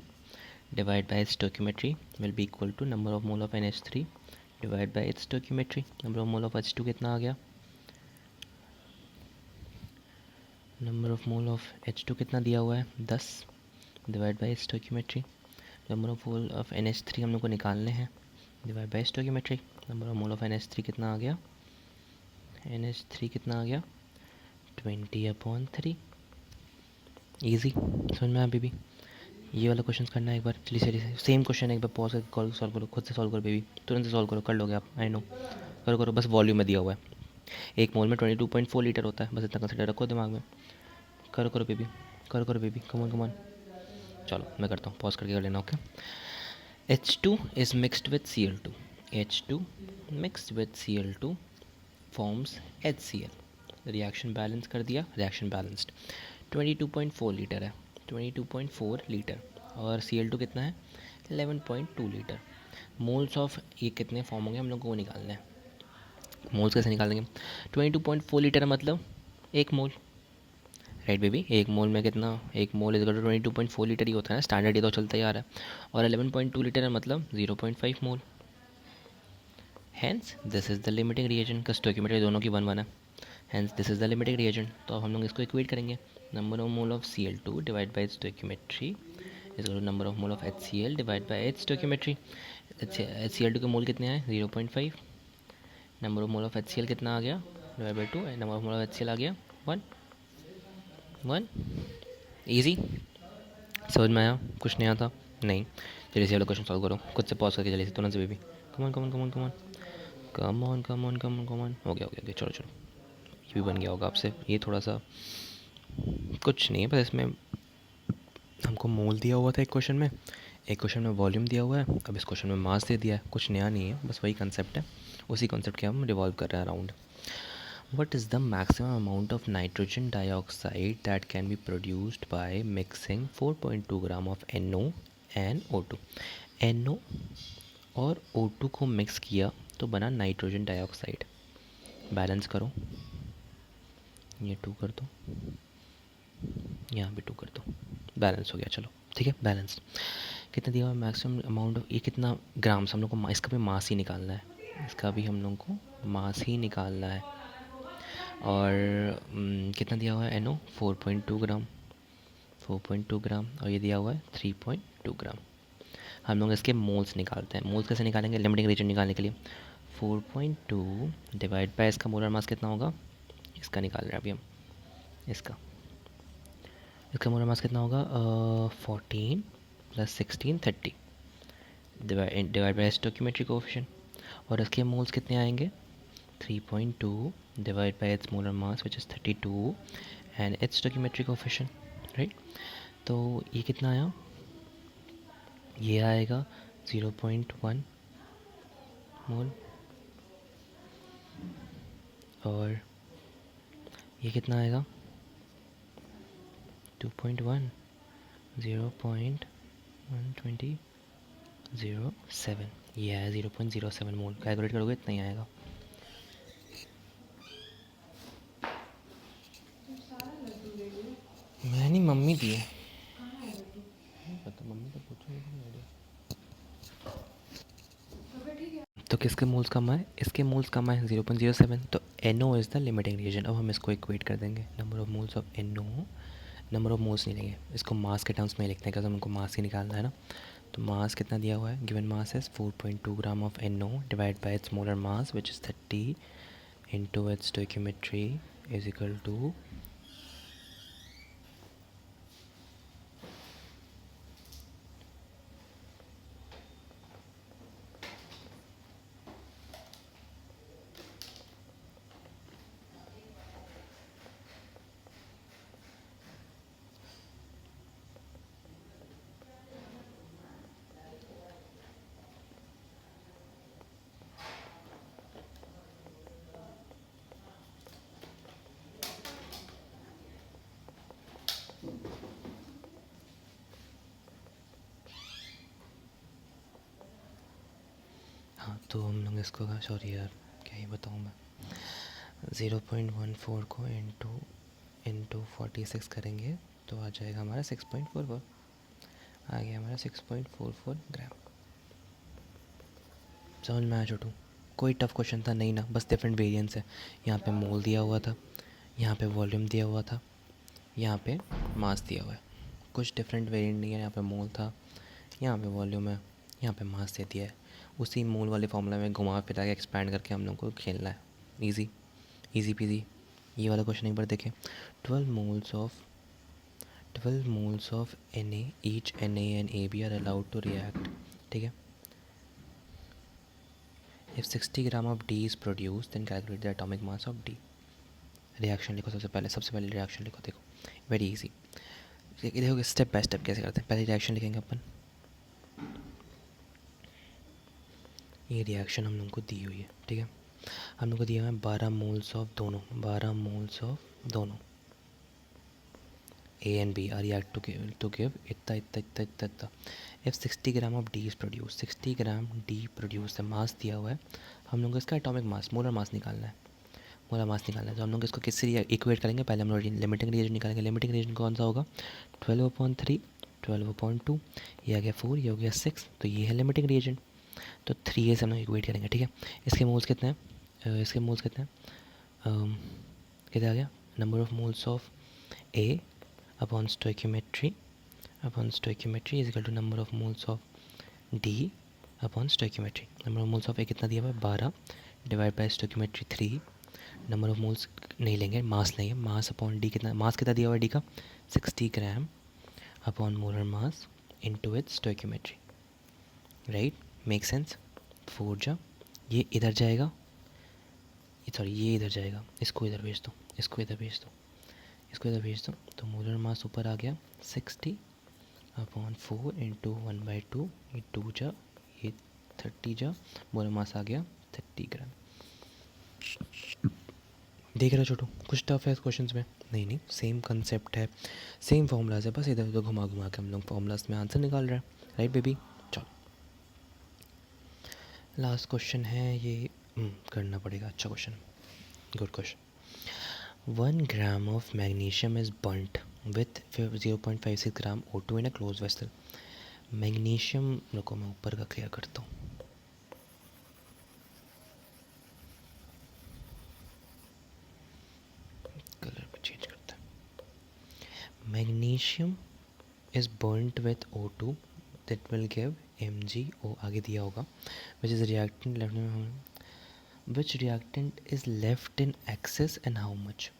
divide by stoichiometry will be equal to number of mole of NH3 divide by its stoichiometry. Number of mole of H2 कितना आ गया? Number of mole of H2 कितना दिया हुआ है? 10 divide by stoichiometry. Number of mole of NH3 हम लोग को निकालने हैं, divide by stoichiometry. Number of mole of NH3 कितना आ गया? NH3 कितना आ गया? 20/3। ईजी, समझ में आया बेबी? ये वाला क्वेश्चन करना है एक बार, चलिए चलिए सेम क्वेश्चन है, एक बार पॉज करके कॉल सॉल्व करो, खुद से सॉल्व करो बेबी, तुरंत से सॉल्व करो, कर लोगे आप, आई नो। करो करो, बस वॉल्यूम में दिया हुआ है, एक मोल में 22.4 लीटर होता है, बस इतना कंसिडर रखो दिमाग में। करो करो बेबी, करो करो बेबी, कमॉन कमॉन। चलो मैं करता हूँ, पॉज करके कर लेना। Okay, H2 is mixed with Cl2. H2 mixed with Cl2 forms HCl. Reaction balance कर दिया, रिएक्शन बैलेंस्ड। 22.4 लीटर है, 22.4 लीटर, और Cl2 कितना है? 11.2 लीटर। मोल्स ऑफ ये कितने फॉर्म होंगे हम लोग को निकालना है। मोल्स कैसे निकालेंगे? 22.4 लीटर मतलब एक मोल, राइट बेबी? एक मोल में कितना? एक मोल इज 22.4 लीटर ही होता है ना, स्टैंडर्ड ये तो चलता ही आ रहा है। और 11.2 लीटर है मतलब 0.5 mole. Hence this is the limiting reagent. का स्टोइकियोमेट्री दोनों की 1 1 है, hence this is the limiting reagent. तो हम लोग इसको इक्वेट करेंगे, number of mole of Cl2 divide by stoichiometry is number of mole of HCl divide by H stoichiometry. HCl2 के मोल कितने आए? 0.5। Number of mole of HCl कितना आ गया? Divide by 2, number of mole of HCl आ गया 1। Easy, समझ में आया? कुछ नहीं आता? नहीं? चलिए से वाला क्वेश्चन सॉल्व करो, खुद से पॉज करके, चलिए तुरंत से baby, come on come on come on come on come on come on come on come on. हो गया हो गया, चलो चलो, ये भी बन गया होगा आपसे। ये थोड़ा सा कुछ नहीं है, बस इसमें हमको मोल दिया हुआ था एक क्वेश्चन में, एक क्वेश्चन में वॉल्यूम दिया हुआ है, अब इस क्वेश्चन में मास दे दिया है। कुछ नया नहीं है, बस वही कंसेप्ट है, उसी कॉन्सेप्ट के हम रिवॉल्व कर रहे हैं around. What is the maximum amount of nitrogen dioxide that can be produced by mixing 4.2 gram of NO and O2? NO और O2 को मिक्स किया तो बना नाइट्रोजन डाइऑक्साइड। बैलेंस करो, ये 2 कर दो, यहाँ भी 2 कर दो, बैलेंस हो गया। चलो ठीक है, बैलेंस कितना दिया हुआ? मैक्सिमम अमाउंट ऑफ, ये कितना ग्राम्स हम लोग को, इसका भी मास ही निकालना है, इसका भी हम लोग को मास ही निकालना है। और कितना दिया हुआ है? NO 4.2 ग्राम, 4.2 ग्राम, और ये दिया हुआ है 3.2 ग्राम। हम लोग इसके मोल्स निकालते हैं। मोल्स कैसे निकालेंगे लिमिटिंग रिएजेंट निकालने के लिए? 4.2 डिवाइड बाय इसका मोलर मास कितना होगा? इसका निकाल रहे हैं अभी हम, इसका मोलर मास कितना होगा? 14 + 16 30 डिवाइड बाय स्टोइकियोमेट्रिक कोएफिशिएंट, और इसके मोल्स कितने आएंगे? 3.2 divide by its molar mass which is 32 and it's stoichiometric coefficient, right? तो ये कितना आया? ये आएगा 0.1 मोल, और ये कितना आएगा? 2.1 0.12007 ये है 0.07 मोल। कैलकुलेट करोगे इतना ही आएगा। मैं नहीं, मम्मी दी है। पता मम्मी तो पूछो। तो किसके मोल्स कम आए? इसके मोल्स कम आए 0.07। तो NO is the limiting reagent. अब हम इसको इक्वेट कर देंगे, number of moles of NO। Number of moles नहीं लेंगे, इसको मास के टर्म्स में लिखते हैं क्योंकि हमको मास ही निकालना है ना। तो मास कितना दिया हुआ है? Given mass is 4.2 gram of NO divide by its molar mass which is 30 into its stoichiometry is equal to हाँ तो हम लोग इसको, सॉरी यार क्या ही बताऊँ मैं, 0.14 को इंटू 46 करेंगे तो आ जाएगा हमारा 6.44। आ गया हमारा 6.44 ग्राम। समझ में आया छोटू? कोई टफ क्वेश्चन था नहीं ना, बस डिफरेंट वेरिएंस है। यहाँ पे मोल दिया हुआ था, यहाँ पे वॉल्यूम दिया हुआ था, यहाँ पे मास दिया हुआ है। कुछ डिफरेंट वेरिएंट नहीं है। यहाँ पे मोल था, यहाँ पे वॉल्यूम है, यहाँ पे मास दे दिया है। उसी मोल वाले फॉर्मूला में घुमा फिरा के एक्सपैंड करके हम लोग को खेलना है। Easy easy PG. ये वाला क्वेश्चन एक बार देखें। 12 moles of Na, each Na and Ab are allowed to react, ठीक है। If 60 gram of D is produced, then calculate the atomic mass of D. Reaction लिखो सबसे पहले रिएक्शन लिखो। देखो वेरी इजी। देखो स्टेप बाय स्टेप कैसे करते हैं। पहले रिएक्शन लिखेंगे अपन। ये रिएक्शन हम लोग को दी हुई है, ठीक है। हम लोग को दिया हुआ है 12 मोल्स ऑफ दोनों, 12 मोल्स ऑफ दोनों A and B are react to give इतना। If 60 gram of D is produced, 60 gram D produce है, मास दिया हुआ है। हम लोग को इसका एटॉमिक मास, मोलर मास निकालना है। तो हम लोग इसको किससे इक्वेट करेंगे? पहले हम लोग लिमिटिंग रीजन निकालेंगे। लिमिटिंग रीजन कौन सा होगा? 12/3, 12/2, ये आ गया 4, ये हो गया 6, तो ये है लिमिटिंग रीजन। तो 3A से हम लोग इक्वेट करेंगे, ठीक है। इसके मोल्स कितने हैं? कितना आ गया? Number of moles of A upon stoichiometry is equal to number of moles of D upon stoichiometry. Number of moles of A कितना दिया हुआ है? 12 divide by stoichiometry 3। Number of moles नहीं लेंगे, मास लेंगे। मास अपॉन D कितना, मास कितना दिया हुआ है D का? 60 ग्राम upon molar mass into its stoichiometry, right. Make sense? 4 जा, ये इधर जाएगा, ये इधर जाएगा। इसको इधर भेज दो, तो मोलर मास ऊपर आ गया 60 अपॉन 4 इंटू 1/2, ये 2 जा, ये 30 जा, मोलर मास आ गया 30 ग्राम। देख रहे छोटू कुछ टफ है इस क्वेश्चन में? नहीं, सेम कंसेप्ट है, सेम फॉर्मूलाज है, बस इधर उधर घुमा के हम लोग फॉर्मूलाज में आंसर निकाल रहे हैं, राइट बेबी। चलो लास्ट क्वेश्चन है ये, करना पड़ेगा। अच्छा question, good question. 1 gram of magnesium is burnt with 0.56 gram O2 in a close vessel. Magnesium, रुको मैं ऊपर का क्लियर करता हूँ। कलर पे चेंज करता है। Magnesium is burnt with O2 that will give MgO, आगे दिया होगा, विच इज रिएक्टेंट लेफ्ट में, which reactant is left in excess and how much,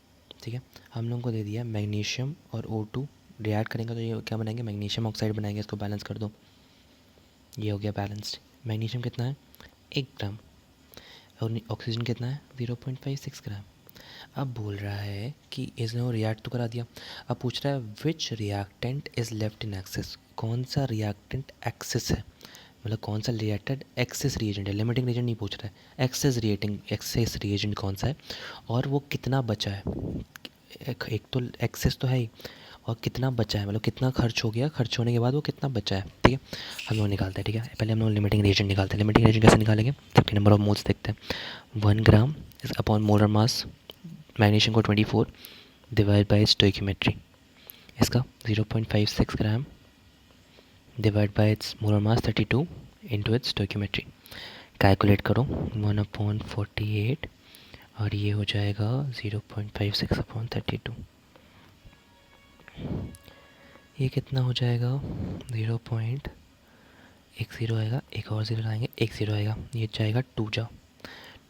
ठीक है। हम लोगों को दे दिया मैग्नीशियम और O2 रिएक्ट करेंगे तो ये क्या बनाएंगे? मैग्नीशियम ऑक्साइड बनाएंगे। इसको बैलेंस कर दो, ये हो गया बैलेंस्ड। मैग्नीशियम कितना है? 1 ग्राम, और ऑक्सीजन कितना है? 0.56 ग्राम। अब बोल रहा है कि इसने रिएक्ट तो करा दिया, अब पूछ रहा है which reactant is left in excess. कौन सा रिएक्टेंट एक्सेस है, मतलब कौन सा रिएक्टेंट एक्सेस रिएजेंट है। लिमिटिंग रिएजेंट नहीं पूछ रहा है, एक्सेस रिएजेंट कौन सा है और वो कितना बचा है। एक तो एक्सेस तो है ही, और कितना बचा है, मतलब कितना खर्च हो गया, खर्च होने के बाद वो कितना बचा है, ठीक है, हम लोग निकालते हैं। ठीक है, पहले हम लोग लिमिटिंग रिएजेंट निकालते हैं। लिमिटिंग रिएजेंट कैसे निकालेंगे, सबके नंबर ऑफ मोल्स देखते हैं। 1 gram is upon molar mass magnesium को 24 डिवाइड बाई स्टोइकियोमेट्री, इसका 0.56 gram divide by its molar mass 32 into its stoichiometry. Calculate करो 1/48 और ये हो जाएगा 0.56/32। ये कितना हो जाएगा, 0.10 आएगा, एक और ज़ीरो लाएंगे, एक ज़ीरो आएगा, ये जाएगा 2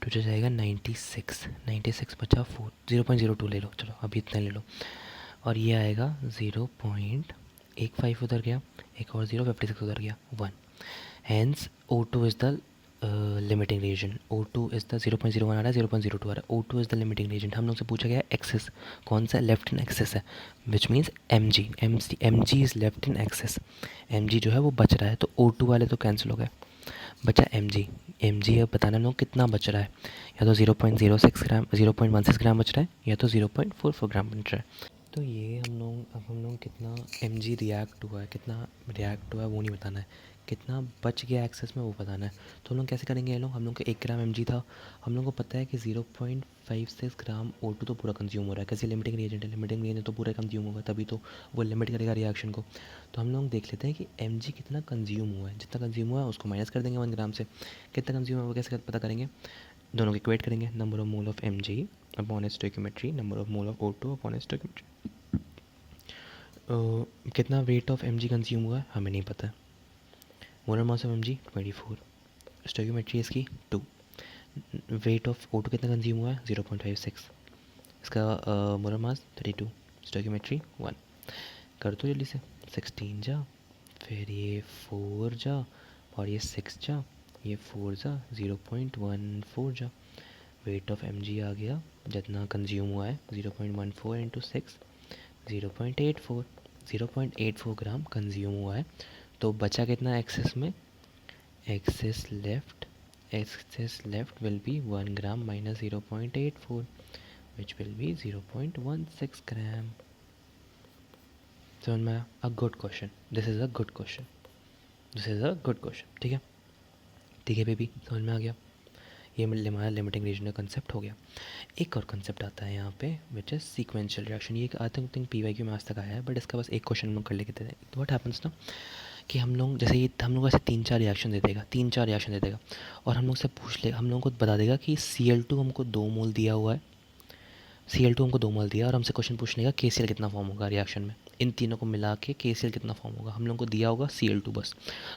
जाएगा 96 बचा 4, 0.02 ले लो, चलो अभी इतना ले लो, और ये आएगा 0.15 उधर गया, एक और 0.56 उधर गया 1। Hence O2 is the limiting reagent, O2 is the 0.01 आ रहा है, 0.02 आ रहा है, O2 is the limiting reason. हम लोग से पूछा गया एक्सेस कौन सा, लेफ्ट इन एक्सेस है, which means mg is left in access, mg जो है वो बच रहा है, तो O2 वाले तो कैंसिल हो गए, बचा mg अब बताना लोग कितना बच रहा है, या तो 0.06 ग्राम 0.16 ग्राम बच रहा है, या तो 0.44 ग्राम बच रहा है। तो ये हम लोग कितना mg रिएक्ट हुआ है, कितना रिएक्ट हुआ है वो नहीं बताना है, कितना बच गया एक्सेस में वो बताना है। तो हम लोग कैसे करेंगे, ये लोग हम लोग का 1 ग्राम mg था, हम लोग को पता है कि 0.56 ग्राम O2 तो पूरा कंज्यूम हो रहा है, कैसे लिमिटिंग रिएजेंट है, लिमिटिंग रिएजेंट तो पूरा कंज्यूम होगा, तभी तो वो लिमिट करेगा रिएक्शन को। तो हम लोग देख लेते हैं कि mg कितना कंज्यूम हुआ है, जितना कंज्यूम हुआ है उसको माइनस कर देंगे 1 ग्राम से, कितना कंज्यूम हुआ वो कैसे पता करेंगे, दोनों को इक्वेट करेंगे, number of mole of mg upon stoichiometry, number of mole of O2 upon stoichiometry. कितना वेट ऑफ mg कंज्यूम हुआ है हमें नहीं पता है, molar mass of mg 24, stoichiometry इसकी 2, वेट ऑफ O2 कितना कंज्यूम हुआ है 0.56, इसका मोलर मास 32, स्टोइकियोमेट्री 1। कर दो जल्दी से, 16 जा, फिर ये 4 जा, और ये 6 जा, ये 4 जा, 0.14 जा, वेट ऑफ mg आ गया, जितना कंज्यूम हुआ है 0.14 इंटू 6 0.84, 0.84 ग्राम कंज्यूम हुआ है। तो बचा कितना एक्सेस में, excess left will be 1 gram minus 0.84 which will be 0.16 gram. समझ में आया, a good question, this is a good question, this is a good question. ठीक है, ठीक है बेबी, समझ में आ गया, ये हमारा लिमिटिंग रीजन का कंसेप्ट हो गया। एक और कंसेप्ट आता है यहाँ पे विच इज़ सीक्वेंशियल रिएक्शन, ये आई थिंक PYQ में आज तक आया है, बट इसका बस एक क्वेश्चन हम लोग कर लेते हैं। तो व्हाट हैपन्स ना कि हम लोग जैसे ये हम लोग ऐसे 3-4 रिएक्शन दे देगा, 3-4 रिएक्शन दे देगा, और हम लोग से पूछ ले, हम लोग को बता देगा कि Cl2 हमको 2 मोल दिया हुआ है, Cl2 हमको 2 मोल दिया, और हमसे क्वेश्चन पूछ लेगा KCl कितना फॉर्म होगा रिएक्शन में, इन तीनों को मिला के KCl कितना फॉर्म होगा, हम लोग को दिया होगा Cl2 बस।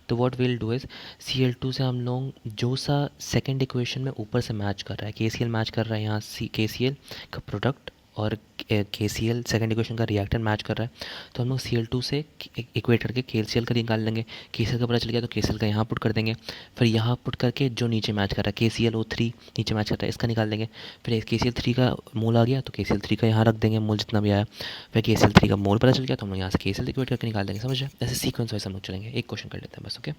तो what will do is Cl2 से हम लोग जो सा सेकंड इक्वेशन में ऊपर से मैच कर रहा है, KCl मैच कर रहा है यहाँ, KCl का प्रोडक्ट और KCl सेकंड इक्वेशन का रिएक्टेंट मैच कर रहा है, तो हम लोग Cl2 से इक्वेट करके KCl का निकाल लेंगे, KCl का पता चल गया तो KCl का यहाँ पुट कर देंगे, फिर यहाँ पुट करके जो नीचे मैच कर रहा है KClO3 नीचे मैच कर रहा है इसका निकाल देंगे, फिर KCl3 का मोल आ गया तो KCl3 का यहाँ रख देंगे मोल जितना भी आया, फिर KCl3 का मोल पता चल गया तो हम लोग यहाँ से KCl इक्वेट करके निकाल देंगे। समझ ऐसे सीक्वेंस वाइज हम लोग चलेंगे, एक क्वेश्चन कर लेते हैं बस। Okay,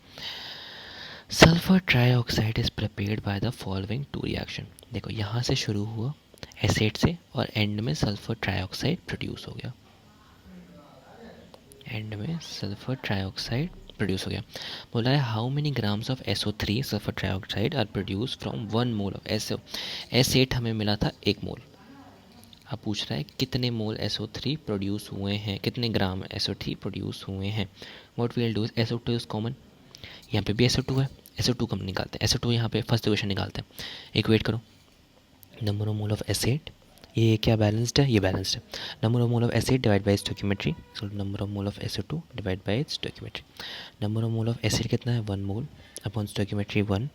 sulphur trioxide is prepared by the following 2 reaction. देखो यहाँ से शुरू हुआ एसिड से और एंड में सल्फर ट्राईऑक्साइड प्रोड्यूस हो गया, एंड में सल्फर ट्राईऑक्साइड प्रोड्यूस हो गया। बोला है how many grams of SO3 sulphur trioxide are produce from 1 mole of S8 हमें मिला था 1 मोल, अब पूछ रहा है कितने मोल SO3 प्रोड्यूस हुए हैं, कितने ग्राम SO3 प्रोड्यूस हुए हैं। What we will do is SO2 is common, यहाँ पे भी SO2 है, SO2 को हम निकालते हैं, SO2 यहाँ पे फर्स्ट इक्वेशन निकालते हैं, इक्वेट करो number of mole of S8, ये क्या बैलेंस्ड है, ये बैलेंस्ड है, number of mole of S8 divide by stoichiometry, so number of mole of SO2 divide by stoichiometry, number of mole of acid कितना है 1 mole upon stoichiometry 1,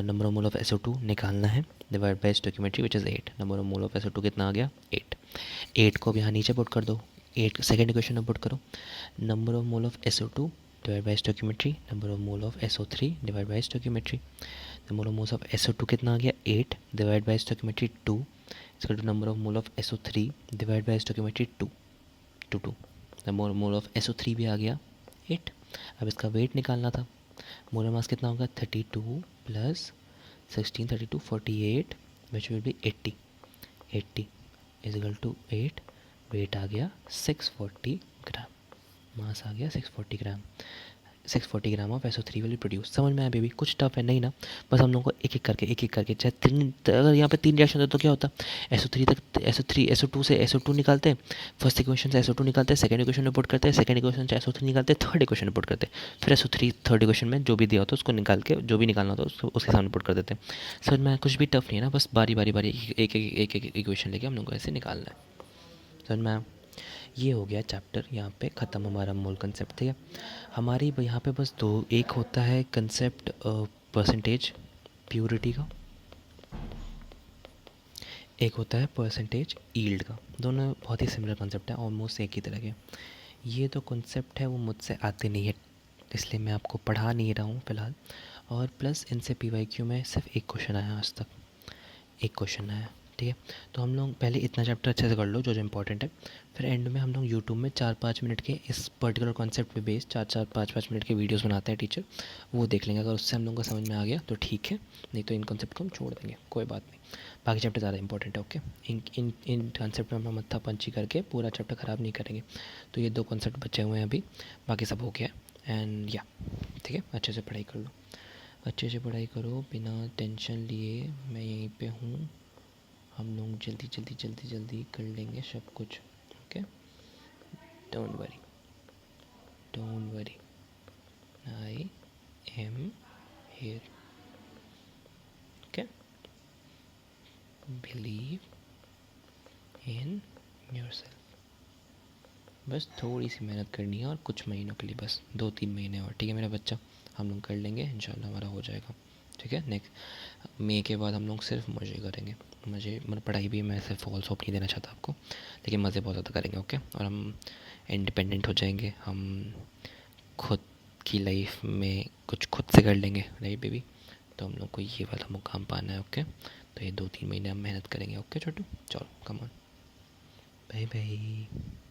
number of mole of SO2 निकालना है divide by stoichiometry which is 8, number of mole of SO2 कितना आ गया 8 को अब यहाँ नीचे पुट कर दो, 8 सेकेंड इक्वेशन में पुट करो, number of mole of SO2 divide by stoichiometry, number of mole of SO3 divide by stoichiometry, number of moles of SO2 कितना आ गया 8 डिवाइड बाई स्टोइकियोमेट्री 2, इसका number of mole of SO3 divide by stoichiometry 2, number of mole of SO3 भी आ गया 8। अब इसका wait निकालना था, मोलर मास कितना होगा 32 plus 16 32 48 which will be 80 is equal to 8 weight आ गया 640 ग्राम, मास आ गया 640 gram, 640 gram of SO3 will produce. समझ में आया बेबी? कुछ टफ है नहीं ना, बस हम लोगों को एक एक करके चाहे तीन, अगर यहाँ पे 3 रिएक्शन होते तो क्या होता, SO3 तक SO3 SO2 से SO2 निकालते हैं, फर्स्ट इक्वेशन से SO2 निकालते हैं, सेकंड इक्वेशन में पुट करते हैं, सेकंड इक्वेशन से SO3 निकालते हैं, थर्ड इक्वेशन में पुट करते हैं, फिर SO3 थर्ड इक्वेशन में जो भी दिया होता है उसको निकाल के जो भी निकालना होता है उसको उसके सामने पुट कर देते हैं। समझ में आया? कुछ भी टफ नहीं है ना, बस बारी बारी बारी एक एक एक इक्वेशन लेके हम लोग को ऐसे निकालना है। समझ में आया? ये हो गया चैप्टर, यहाँ पे ख़त्म हमारा मूल कंसेप्ट। ठीक है, हमारी यहाँ पे बस दो, एक होता है कंसेप्ट परसेंटेज प्योरिटी का, एक होता है परसेंटेज ईल्ड का। दोनों बहुत ही सिमिलर कंसेप्ट है, ऑलमोस्ट एक ही तरह के। ये तो कंसेप्ट है वो मुझसे आते नहीं है, इसलिए मैं आपको पढ़ा नहीं रहा हूँ फ़िलहाल। और प्लस इनसे PYQ में सिर्फ एक क्वेश्चन आया आज तक, एक क्वेश्चन आया। ठीक है, तो हम लोग पहले इतना चैप्टर अच्छे से कर लो जो जो इम्पोर्टेंट है, फिर एंड में हम लोग यूट्यूब में 4-5 मिनट के इस पर्टिकुलर कॉन्सेप्ट पे बेस्ड 4-4 5-5 मिनट के वीडियोस बनाते हैं टीचर, वो देख लेंगे। अगर उससे हम लोग को समझ में आ गया तो ठीक है, नहीं तो इन कॉन्सेप्ट को हम छोड़ देंगे, कोई बात नहीं। बाकी चैप्टर ज़्यादा इंपॉर्टेंट है। ओके, इन कॉन्सेप्ट में हम मत्था पंची करके पूरा चैप्टर ख़राब नहीं करेंगे। तो ये 2 कॉन्सेप्ट बचे हुए हैं अभी, बाकी सब हो गया एंड या ठीक है, अच्छे से पढ़ाई कर लो, अच्छे से पढ़ाई करो बिना टेंशन लिए। मैं यहीं पे हूँ, हम लोग जल्दी जल्दी जल्दी जल्दी कर लेंगे सब कुछ। Okay, don't worry, don't worry, I am here. Okay, believe in yourself. बस थोड़ी सी मेहनत करनी है और कुछ महीनों के लिए, बस 2-3 महीने और। ठीक है मेरा बच्चा, हम लोग कर लेंगे इंशाल्लाह, हमारा हो जाएगा। ठीक है, नेक्स्ट मई के बाद हम लोग सिर्फ मज़े करेंगे, मज़े मतलब पढ़ाई भी मैं सिर्फ फॉल सॉप नहीं देना चाहता आपको, लेकिन मज़े बहुत ज़्यादा करेंगे। ओके, और हम इंडिपेंडेंट हो जाएंगे, हम खुद की लाइफ में कुछ खुद से कर लेंगे, राइट बेबी? तो हम लोग को ये वाला मुकाम पाना है। ओके, तो ये 2-3 महीने हम मेहनत करेंगे। ओके छोटू, चलो कम ऑन, बाय बाय।